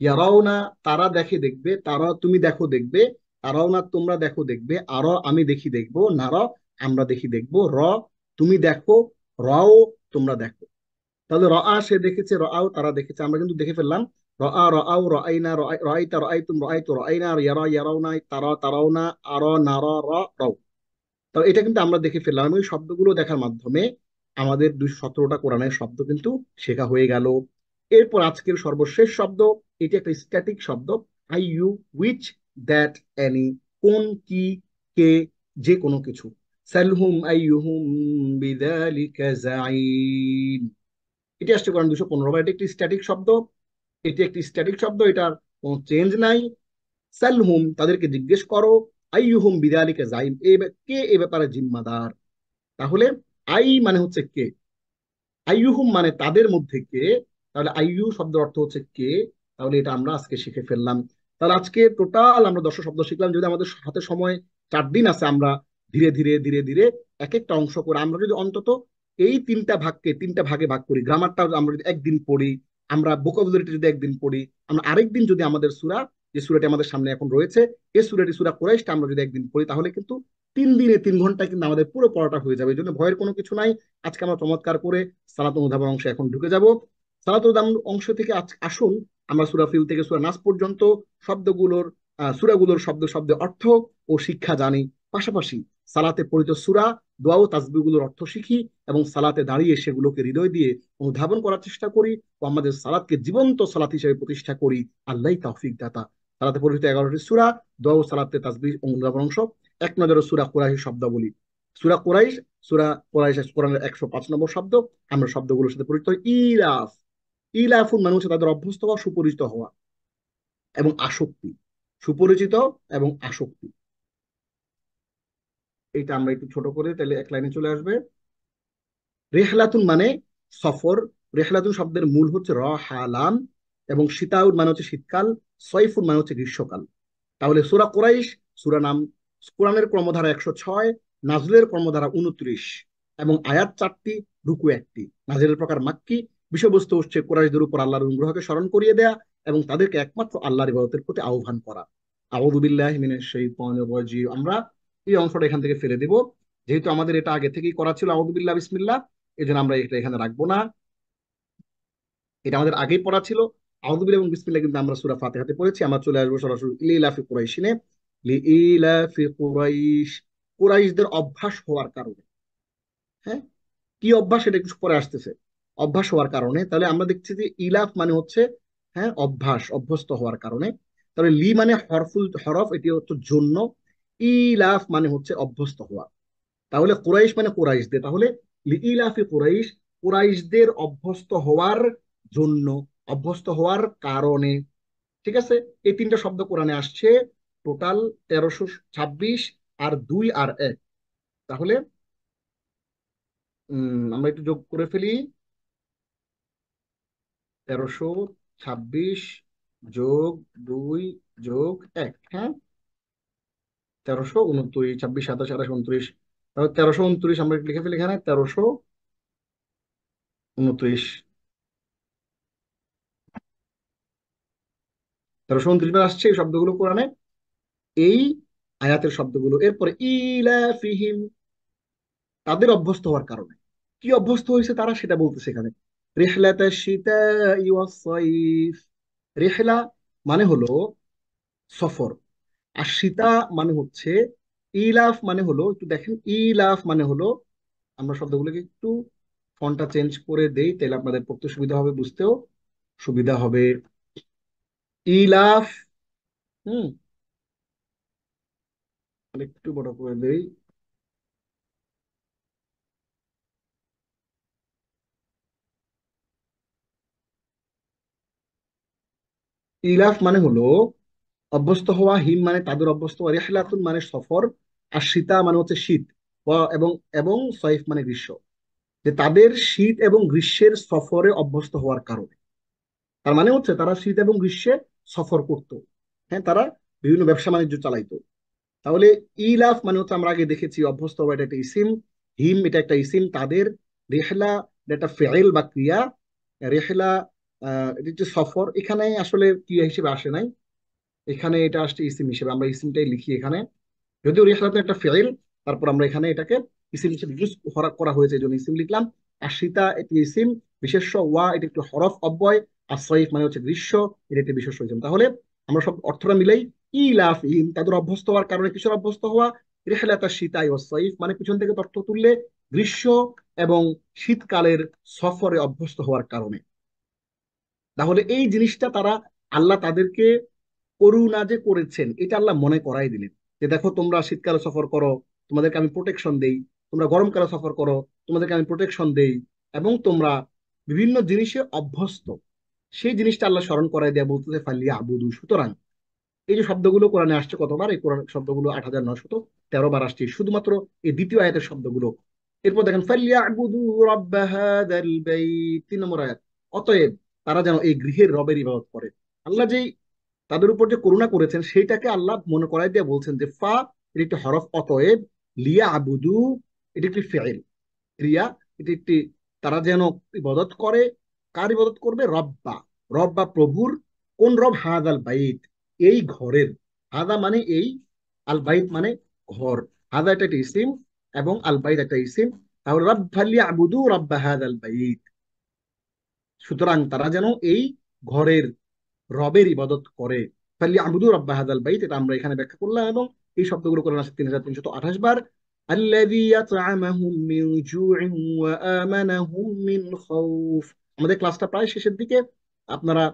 ইয়ারাও না তারা দেখে, দেখবে, তারা তুমি দেখো, দেখবে, তারাও না তোমরা দেখো, দেখবে, আরো আমি দেখি, দেখবো, নারা আমরা দেখি, দেখবো, তুমি দেখো, রাও তোমরা দেখো। তাহলে রআ সে দেখেছে, রআও তারা দেখেছে, আমরা কিন্তু দেখে ফেললাম। রআ, রআও, রআইনা, রআইতা, রআইতুম, রআইতু, রআইনা, ইয়ারা, ইয়ারাউনা, তারা, তারাউনা, আরা, নারা, রাও। তো এটা কিন্তু আমরা দেখে ফেললাম। ওই শব্দগুলো দেখার মাধ্যমে আমাদের 217টা কোরআনের শব্দ কিন্তু শেখা হয়ে গেল। এরপর আজকের সর্বশেষ শব্দ, এটি একটা স্ট্যাটিক শব্দ, I U, which, that, any, কোন, কি, কে, যে কোনো কিছু। সালহুম আইয়ুহুম বিযালিকা যাঈন, এটি আসছে কোরআন 215 বার। এটি একটি স্ট্যাটিক শব্দ, এটি একটি স্ট্যাটিক শব্দ, এটার কোনো চেঞ্জ নাই। সালহুম তাদেরকে জিজ্ঞেস করো, আইয়ুহুম বিযালিকা যাঈম কে এ ব্যাপারে জিম্মাদার। তাহলে আই মানে হচ্ছে কে, আইয়ুহুম মানে তাদের মধ্যে কে, তাহলে আইয়ু শব্দের অর্থ হচ্ছে কে। তাহলে এটা আমরা আজকে শিখে ফেললাম। তাহলে আজকে টোটাল আমরা 10 শব্দ শিখলাম। যদি আমাদের হাতে সময় 4 দিন আছে, আমরা ধীরে ধীরে ধীরে ধীরে এক একটা অংশ করে আমরা যদি অন্তত এই তিনটা ভাগকে তিনটা ভাগে ভাগ করি, গ্রামারটা আমরা যদি একদিন পড়ি, আমরা ভোকাবুলারিটা যদি একদিন পড়ি, আমরা আরেকদিন যদি আমাদের সূরা, যে সূরাটি আমাদের সামনে এখন রয়েছে, এই সূরাটি সূরা কুরাইশটা আমরা যদি একদিন পড়ি, তাহলে কিন্তু 3 দিনে 3 ঘন্টায় কিন্তু আমাদের পুরো পড়াটা হয়ে যাবে। এই জন্য ভয়ের কোনো কিছু নাই। আজকে আমরা চমৎকার করে সালাতুল মুদাব্বার অংশে এখন ঢুকে যাব। সালাতুল মুদাব্বার অংশ থেকে আসুন আমরা সূরা ফিল থেকে সূরা নাস পর্যন্ত শব্দগুলোর সূরাগুলোর শব্দ শব্দের অর্থ ও শিক্ষা জানি। পাশাপাশি সালাতে পড়িত সূরা, দোয়া ও তাসবিহগুলোর অর্থ শিখি এবং সালাতে দাঁড়িয়ে সেগুলোকে হৃদয় দিয়ে অনুধাবন করার চেষ্টা করি ও আমাদের সালাতকে জীবন্ত সালাত হিসেবে প্রতিষ্ঠা করি। আল্লাহ তৌফিক দাতা। সালাতে পরিচিত 11টি সূরা, দোয়া ও সালাতে তাসবিহ অনুধাবন অংশ। এক নজরে সূরা কুরাইশ শব্দাবলী। সূরা কুরাইশ, কোরআনের 105 নম্বর শব্দ। আমরা শব্দগুলোর সাথে পরিচিত হই। ইলাফ, ইলাফুন মানে হচ্ছে তাদের অভ্যস্ত হওয়া, সুপরিচিত হওয়া এবং আসক্তি। সুপরিচিত এবং আসক্তি, এইটা আমরা একটু ছোট করে তাহলে এক লাইনে চলে আসবে। রেহলাতুন মানে সফর। রেহলাতুন শব্দের মূল হচ্ছে রহালান এবং শীতাউন মানে হচ্ছে শীতকাল, সয়ফুন মানে হচ্ছে গ্রীষ্মকাল। তাহলে সূরা কুরাইশ, সূরা নাম, কোরআনের ক্রমধারা 106, নাজলের ক্রমধারা 29 এবং আয়াত 4টি, রুকু 1টি। নাজলের প্রকার মাক্কি। বিষয়বস্তু হচ্ছে কুরাইশদের উপর আল্লাহর অনুগ্রহকে স্মরণ করিয়ে দেয়া এবং তাদেরকে একমাত্র আল্লাহর ইবাদতের প্রতি আহ্বান করা। আউযু বিল্লাহি মিনাশ শাইতানির রাজিম। আমরা এই অংশটা এখান থেকে ফেলে দেব, যেহেতু আমাদের এটা আগে থেকেই করা ছিল আউযু বিল্লাহ বিসমিল্লাহ, এই জন্য আমরা এটা এখানে রাখবো না। এটা আমাদের আগেই পড়া ছিল। আউযু বিল্লাহি এবং বিসমিল্লাহ কিন্তু আমরা সূরা ফাতিহাতে পড়েছি। আমরা চলে আসবো সরাসরি লিইলাফি কুরাইশিনে। লিইলাফি কুরাইশ, কুরাইশদের অভ্যাস হওয়ার কারণে। হ্যাঁ, কি অভ্যাস এটা একটু পরে আসতেছে। অভ্যাস হওয়ার কারণে, তাহলে আমরা দেখছি যে ইলাফ মানে হচ্ছে হ্যাঁ অভ্যাস, অভ্যস্ত হওয়ার কারণে। তাহলে লি মানে হরফ, এটি হচ্ছে জন্য। ইলাফ মানে হচ্ছে অভ্যস্ত হওয়া। তাহলে কুরাইশ মানে কুরাইশদের, তাহলে লিইলাফি কুরাইশ, কুরাইশদের অভ্যস্ত হওয়ার জন্য, অভ্যস্ত হওয়ার কারণে। ঠিক আছে, এই তিনটা শব্দ কোরআনে আসছে। টোটাল 1326 আর 2 আর 1। তাহলে আমরা একটু যোগ করে ফেলি। 1326 যোগ 2 যোগ 1, হ্যাঁ 1329, 26, 27, 28, 29। তাহলে 1329 আমরা লিখে ফেলি এখানে 1329। 1329 বার আসছে এই শব্দগুলো কোরআনে, এই আয়াতের শব্দগুলো। এরপরে ইলাফিহিম, তাদের অভ্যস্ত হওয়ার কারণে। কি অভ্যস্ত হয়েছে তারা সেটা বলতেছে এখানে। রিহলাতাশ শিতাই ওয়াস সাইফ। রেহলা মানে হলো সফর, আর সীতা মানে হচ্ছে, ইলাফ মানে হলো, একটু দেখেন, ইলাফ মানে হলো, আমরা শব্দগুলোকে একটু ফন্টটা চেঞ্জ করে দেই, তাহলে আপনাদের পড়তে সুবিধা হবে, বুঝতেও সুবিধা হবে। ইলাফ, হুম, একটু বড় করে দেই। ইলাফ মানে হলো অভ্যস্ত হওয়া, হিম মানে তাদের অভ্যস্ত হওয়া, রেহলাতুন মানে সফর, আর সীতা মানে হচ্ছে শীত, এবং এবং সয়ফ মানে গ্রীষ্ম। যে তাদের শীত এবং গ্রীষ্মের সফরে অভ্যস্ত হওয়ার কারণে, তার মানে হচ্ছে তারা শীত এবং গ্রীষ্মে সফর করত। হ্যাঁ, তারা বিভিন্ন ব্যবসা বাণিজ্য চালাইতো। তাহলে ইলাফ মানে হচ্ছে আমরা আগে দেখেছি অভ্যস্ত হওয়া, এটা একটা ইসিম। হিম এটা একটা ইসিম তাদের। রেহলা এটা একটা ফেইল বা ক্রিয়া। রেহলা এটা হচ্ছে সফর, এখানে আসলে ক্রিয়া হিসেবে আসে নাই, এখানে এটা আসছে ইসিম হিসেবে, আমরা ইসিমটাই লিখি এখানে। যদিও রিহলাত একটা ফেইল, তারপর আমরা এখানে এটাকে ইসিম হিসেবে ইউজ করা হয়েছে, এই জন্য ইসিম লিখলাম। আর সীতা এটি ইসিম বিশেষ্য, ওয়া এটা একটু হরফ অব্যয়, আর সয়ফ মানে হচ্ছে গ্রীষ্ম, এটা একটি বিশেষ্য ইসিম। তাহলে আমরা সব অর্থটা মিলাই। ইলাফ ইন, তাদের অভ্যস্ত হওয়ার কারণে, কিসের অভ্যস্ত হওয়া? রেহলাতা সীতাই ও সয়ফ মানে পিছন থেকে তথ্য তুললে গ্রীষ্ম এবং শীতকালের সফরে অভ্যস্ত হওয়ার কারণে। তাহলে এই জিনিসটা তারা, আল্লাহ তাদেরকে করুণা যে করেছেন এটা আল্লাহ মনে করাই দিলেন, যে দেখো তোমরা শীতকালে সফর করো, তোমাদেরকে আমি প্রোটেকশন দেই, তোমরা গরমকালে সফর করো, তোমাদেরকে আমি প্রোটেকশন দেই, এবং তোমরা বিভিন্ন জিনিসে অভ্যস্ত, সেই জিনিসটা আল্লাহ স্মরণ করাই দেয়া, বলতেছে ফালিয়া আবুদু। সুতরাং এই যে শব্দগুলো কোরআনে আসছে কতবার, এই কোরআন শব্দগুলো 8913 বার আসছে শুধুমাত্র এই দ্বিতীয় আয়াতের শব্দগুলো। এরপর দেখেন ফালিয়া আবুদু রাব্ব হাযাল বাইত, 3 নম্বর আয়াত। অতএব তারা যেন এই গৃহের রবের ইবাদত করে। আল্লাহ যেই তাদের উপর যে করুণা করেছেন সেইটাকে আল্লাহ মনে করাই দিয়ে বলছেন যে ফা, এটি একটি হরফ, অতএব, লিয়া আবুদু এটি একটি ফেইল ক্রিয়া, এটি একটি, তারা যেন ইবাদত করে, কার ইবাদত করবে? রব্বা, রব্বা প্রভুর। কোন রব? হাদাল বাইত, এই ঘরের। হাদা মানে এই, আল বাইত মানে ঘর। হাদা এটা একটা ইসিম এবং আল বাইত একটা ইসিম। তাহলে রব ফালিয়াবুদু রব্বা হাদাল বাইত, সুতরাং তারা যেন এই ঘরের রবের ইবাদত করে। ফালিয়াবুদু রব্বা হাদাল বাইত, এটা আমরা এখানে ব্যাখ্যা করলাম। এবং এই শব্দগুলো কোরআন আছে 3328 বার। আল্লাযী আত'আমাহুম মিন জু'ইন ওয়া আমানাহুম মিন খাউফ। আমাদের ক্লাসটা প্রায় শেষের দিকে, আপনারা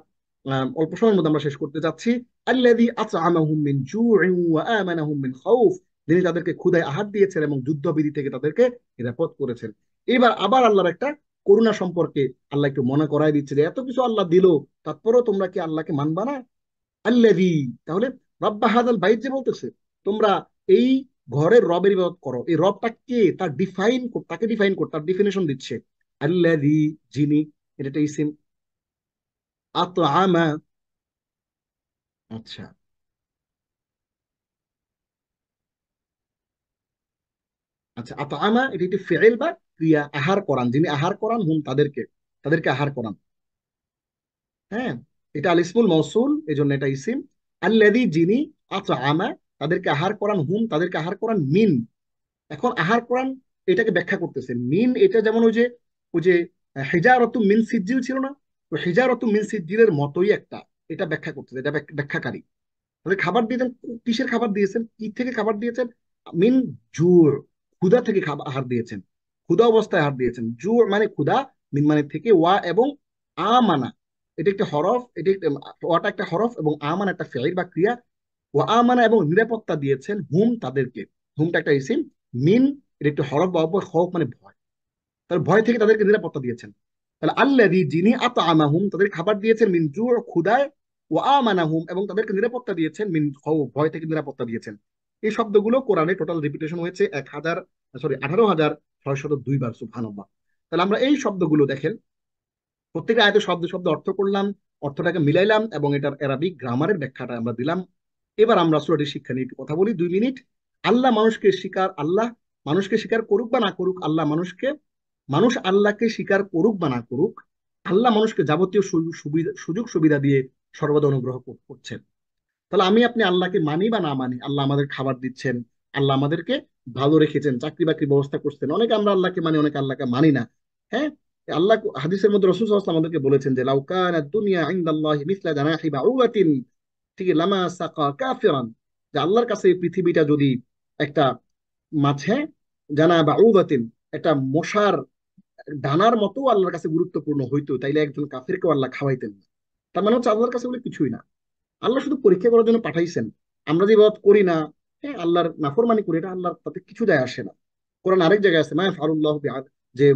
অল্প সময়ের মধ্যে আমরা শেষ করতে যাচ্ছি। আল্লাযী আত'আমাহুম মিন জু'ইন ওয়া আমানাহুম মিন খাউফ, যিনি তাদেরকে ক্ষুধায় আহার দিয়েছেন এবং যুদ্ধবিধি থেকে তাদেরকে নিরাপদ করেছেন। এবার আবার আল্লাহর একটা করুণা সম্পর্কে আল্লাহ একটু মনে করায় দিচ্ছে যে এত কিছু আল্লাহ দিল, তারপরেও তোমরা কি আল্লাহকে মানবা না? আল্লাযী, তাহলে রব্বা হাদাল বাইত যে বলতেছে, তোমরা এই ঘরের রবের ইবাদত করো, এই রবটা কে তার ডিফাইন, তাকে ডিফাইন কর, তার ডিফিনেশন দিচ্ছে। আল্লাযী, যিনি, এটা একটা ইসিম। আতআমা, আচ্ছা, আচ্ছা, আতআমা এটা একটি ফেইল বা ক্রিয়া, আহার করান, যিনি আহার করান, হুম তাদেরকে, তাদেরকে আহার করান। হ্যাঁ, এটা আল ইসমুল মৌসুল, এই জন্য এটা ইসিম। আল্লাযী, যিনি, আতআমা তাদেরকে আহার করান, হুম তাদেরকে আহার করান, মিন। এখন আহার কোরআন এটাকে ব্যাখ্যা করতেছে মিন, এটা যেমন ওই যে হিজারতু মিন সিজিল ছিল না, তো হিজারতু মিন সিজিলের মতোই একটা, এটা ব্যাখ্যা করতেছে, এটা ব্যাখ্যাকারী। তাহলে খাবার দিয়েছেন, কিসের খাবার দিয়েছেন, কি থেকে খাবার দিয়েছেন? মিন জুর, ক্ষুধা থেকে খাবার আহার দিয়েছেন, ক্ষুধা অবস্থায় আহার দিয়েছেন। জুর মানে ক্ষুধা, মিন মানে থেকে, ওয়া এবং আমানা, এটা একটা হরফ, এটা একটা, ওয়াটা একটা হরফ এবং আমানা একটা ফেইল বা ক্রিয়া। ও আমানা এবং নিরাপত্তা দিয়েছেন হুম তাদেরকে, হুমটা একটা ইসিম। মিন এটা একটি হরফ বা অব্যয়, খওফ মানে ভয়, তার ভয় থেকে তাদেরকে নিরাপত্তা দিয়েছেন। তাহলে আল্লাযী, যিনি, আতআমাহুম তাদের খাবার দিয়েছেন, মিন জু' ক্ষুধায়, ও আমানাহুম এবং তাদেরকে নিরাপত্তা দিয়েছেন, মিন খওফ ভয় থেকে নিরাপত্তা দিয়েছেন। এই শব্দগুলো কোরআনে টোটাল রিপিটেশন হয়েছে 18,602 বার। সুবহানাল্লাহ। তাহলে আমরা এই শব্দগুলো দেখেন, প্রত্যেকটা আয়াতে শব্দ শব্দ অর্থ করলাম, অর্থটাকে মিলাইলাম এবং এটার অ্যারাবিক গ্রামারের ব্যাখ্যাটা আমরা দিলাম। এবার আমরা সূরাটির শিক্ষা নিয়ে একটু কথা বলি 2 মিনিট। আল্লাহ মানুষকে স্বীকার করুক বা না করুক, মানুষ আল্লাহকে স্বীকার করুক বা না করুক, আল্লাহ মানুষকে যাবতীয় সুযোগ সুবিধা দিয়ে সর্বদা অনুগ্রহ করছেন। তাহলে আমি আপনি আল্লাহকে মানি বা না মানি, আল্লাহ আমাদের খাবার দিচ্ছেন, আল্লাহ আমাদেরকে ভালো রেখেছেন, চাকরি বাকরি ব্যবস্থা করছেন। অনেকে আমরা আল্লাহকে মানি, অনেকে আল্লাহকে মানি না। হ্যাঁ, আল্লাহ হাদিসের মধ্যে রাসূল সাল্লাল্লাহু আলাইহি ওয়াসাল্লাম আমাদেরকে বলেছেন যে লাউ কানাত দুনিয়া ইনদাল্লাহি মিসলা জানাহি বাউরাতিন, ঠিক লামা সাকা কাফিরান, যে আল্লাহর কাছে এই পৃথিবীটা যদি একটা মাছে, জানা বাউদাতিন, একটা মশার ডানার মতো আল্লাহর কাছে গুরুত্বপূর্ণ হইতো, তাইলে একজন কাফিরকেও আল্লাহ খাওয়াইতেন না। তার মানে হচ্ছে আল্লাহর কাছে বলে কিছুই না, আল্লাহ শুধু পরীক্ষা করার জন্য পাঠাইছেন। আমরা যে ইবাদত করি না, হ্যাঁ আল্লাহর নাফরমানি করি, এটা আল্লাহর তাতে কিছু যায় আসে না। কোরআন আরেক জায়গায় আছে, মা ফারুল্লাহ বিআদ, যে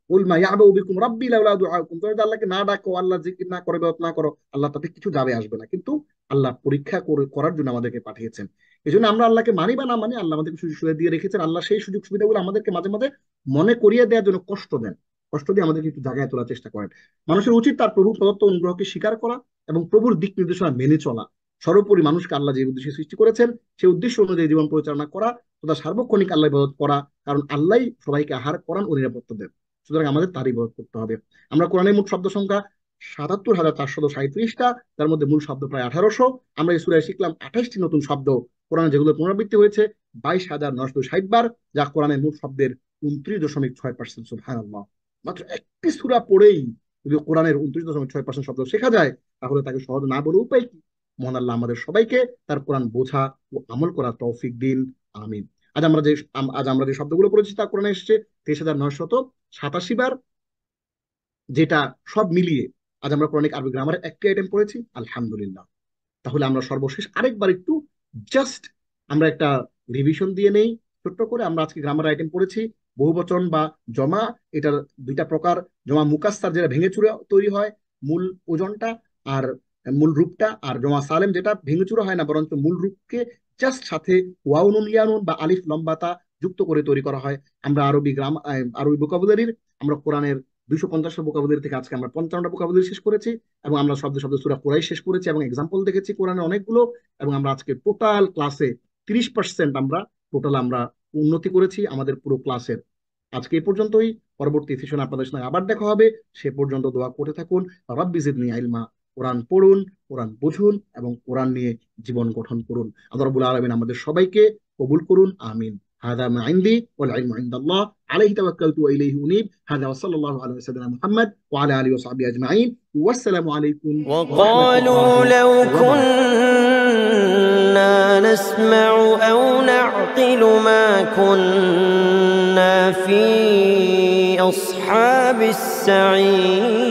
কুল মা ইয়াবু বিকুম রাব্বি লাউলা দুআকুম, তুমি যদি আল্লাহকে না ডাকো, আল্লাহ জিকির না করো, ইবাদত না করো, আল্লাহ তাতে কিছু যাবে আসবে না। কিন্তু আল্লাহ পরীক্ষা করার জন্য আমাদেরকে পাঠিয়েছেন। এই জন্য আমরা আল্লাহকে মানি বা না মানি, আল্লাহ আমাদেরকে সুযোগ সুবিধা দিয়ে রেখেছেন। আল্লাহ সেই সুযোগ সুবিধাগুলো আমাদেরকে মাঝে মাঝে মনে করিয়ে দেওয়ার জন্য কষ্ট দেন, কষ্ট দিয়ে আমাদেরকে একটু জায়গায় তোলার চেষ্টা করেন। মানুষের উচিত তার প্রভু প্রদত্ত অনুগ্রহকে স্বীকার করা এবং প্রভুর দিক নির্দেশনা মেনে চলা। সর্বোপরি মানুষকে আল্লাহ যে উদ্দেশ্যে সৃষ্টি করেছেন সেই উদ্দেশ্য অনুযায়ী জীবন পরিচালনা করা, তথা সার্বক্ষণিক আল্লাহ ইবাদত করা, কারণ আল্লাহ সবাইকে আহার করান ও নিরাপত্তা দেন। সুতরাং আমাদের তার ইবাদত করতে হবে। আমরা কোরআনের মোট শব্দ সংখ্যা 77,437টা, তার মধ্যে মূল শব্দ প্রায় 1800। আমরা এই সূরায় শিখলাম 28টি নতুন শব্দ, কোরআনে যেগুলো পুনরাবৃত্তি হয়েছে 22,960 বার, যা কোরআনের মোট শব্দের 29.6%। সুবহানাল্লাহ। মাত্র একটি সূরা পড়েই যদি কোরআনের 29.6% শব্দ শেখা যায়, তাহলে তাকে সহজ না বলে উপায় কি? মহান আল্লাহ আমাদের সবাইকে তার কোরআন বোঝা ও আমল করার তৌফিক দিন। আমিন। আজ আমরা যে শব্দগুলো পড়েছি তা কোরআনে এসেছে 23,987 বার, যেটা সব মিলিয়ে আজ আমরা কোরআনিক আরবি গ্রামারের একটি আইটেম পড়েছি, আলহামদুলিল্লাহ। তাহলে আমরা সর্বশেষ আরেকবার একটু জাস্ট আমরা একটা রিভিশন দিয়ে নেই ছোট্ট করে। আমরা আজকে গ্রামার আইটেম পড়েছি বহুবচন বা জমা, এটার দুইটা প্রকার, জমা মুকাস্সার যেটা ভেঙে চুরে তৈরি হয় মূল ওজনটা আর মূল রূপটা, আর জমা সালেম যেটা ভেঙে চুরে হয় না, বরঞ্চ মূল রূপকে জাস্ট সাথে ওয়াও নুন ইয়া নুন বা আলিফ লম্বাতা যুক্ত করে তৈরি করা হয়। আমরা আরবি ভোকাবুলারির, আমরা কোরআনের 250টা ভোকাবুলারি থেকে আজকে আমরা 55টা ভোকাবুলারি শেষ করেছি, এবং আমরা শব্দ শব্দ সূরা কুরাইশ শেষ করেছি এবং এক্সাম্পল দেখেছি কোরআনে অনেকগুলো। এবং আমরা আজকে টোটাল ক্লাসে 30% আমরা উন্নতি করেছি আমাদের পুরো ক্লাসের। আজকে এই পর্যন্তই। পরবর্তী সেশনে আপনাদের সঙ্গে আবার দেখা হবে। সে পর্যন্ত দোয়া করতে থাকুন, রাব্বি জিদনি ইলমা। কোরআন পড়ুন, কোরআন বুঝুন এবং কোরআন নিয়ে জীবন গঠন করুন। আল্লাহ রাব্বুল আলামিন আমাদের সবাইকে কবুল করুন, আমিন। هذا ما عندي والعلم عند الله عليه توكلت وإليه أنيب. هذا وصلى الله على سيدنا محمد وعلى آله وصحبه أجمعين، والسلام عليكم ورحمة وقالوا الله لو وبركاته. كنا نسمع أو نعقل ما كنا في أصحاب السعير.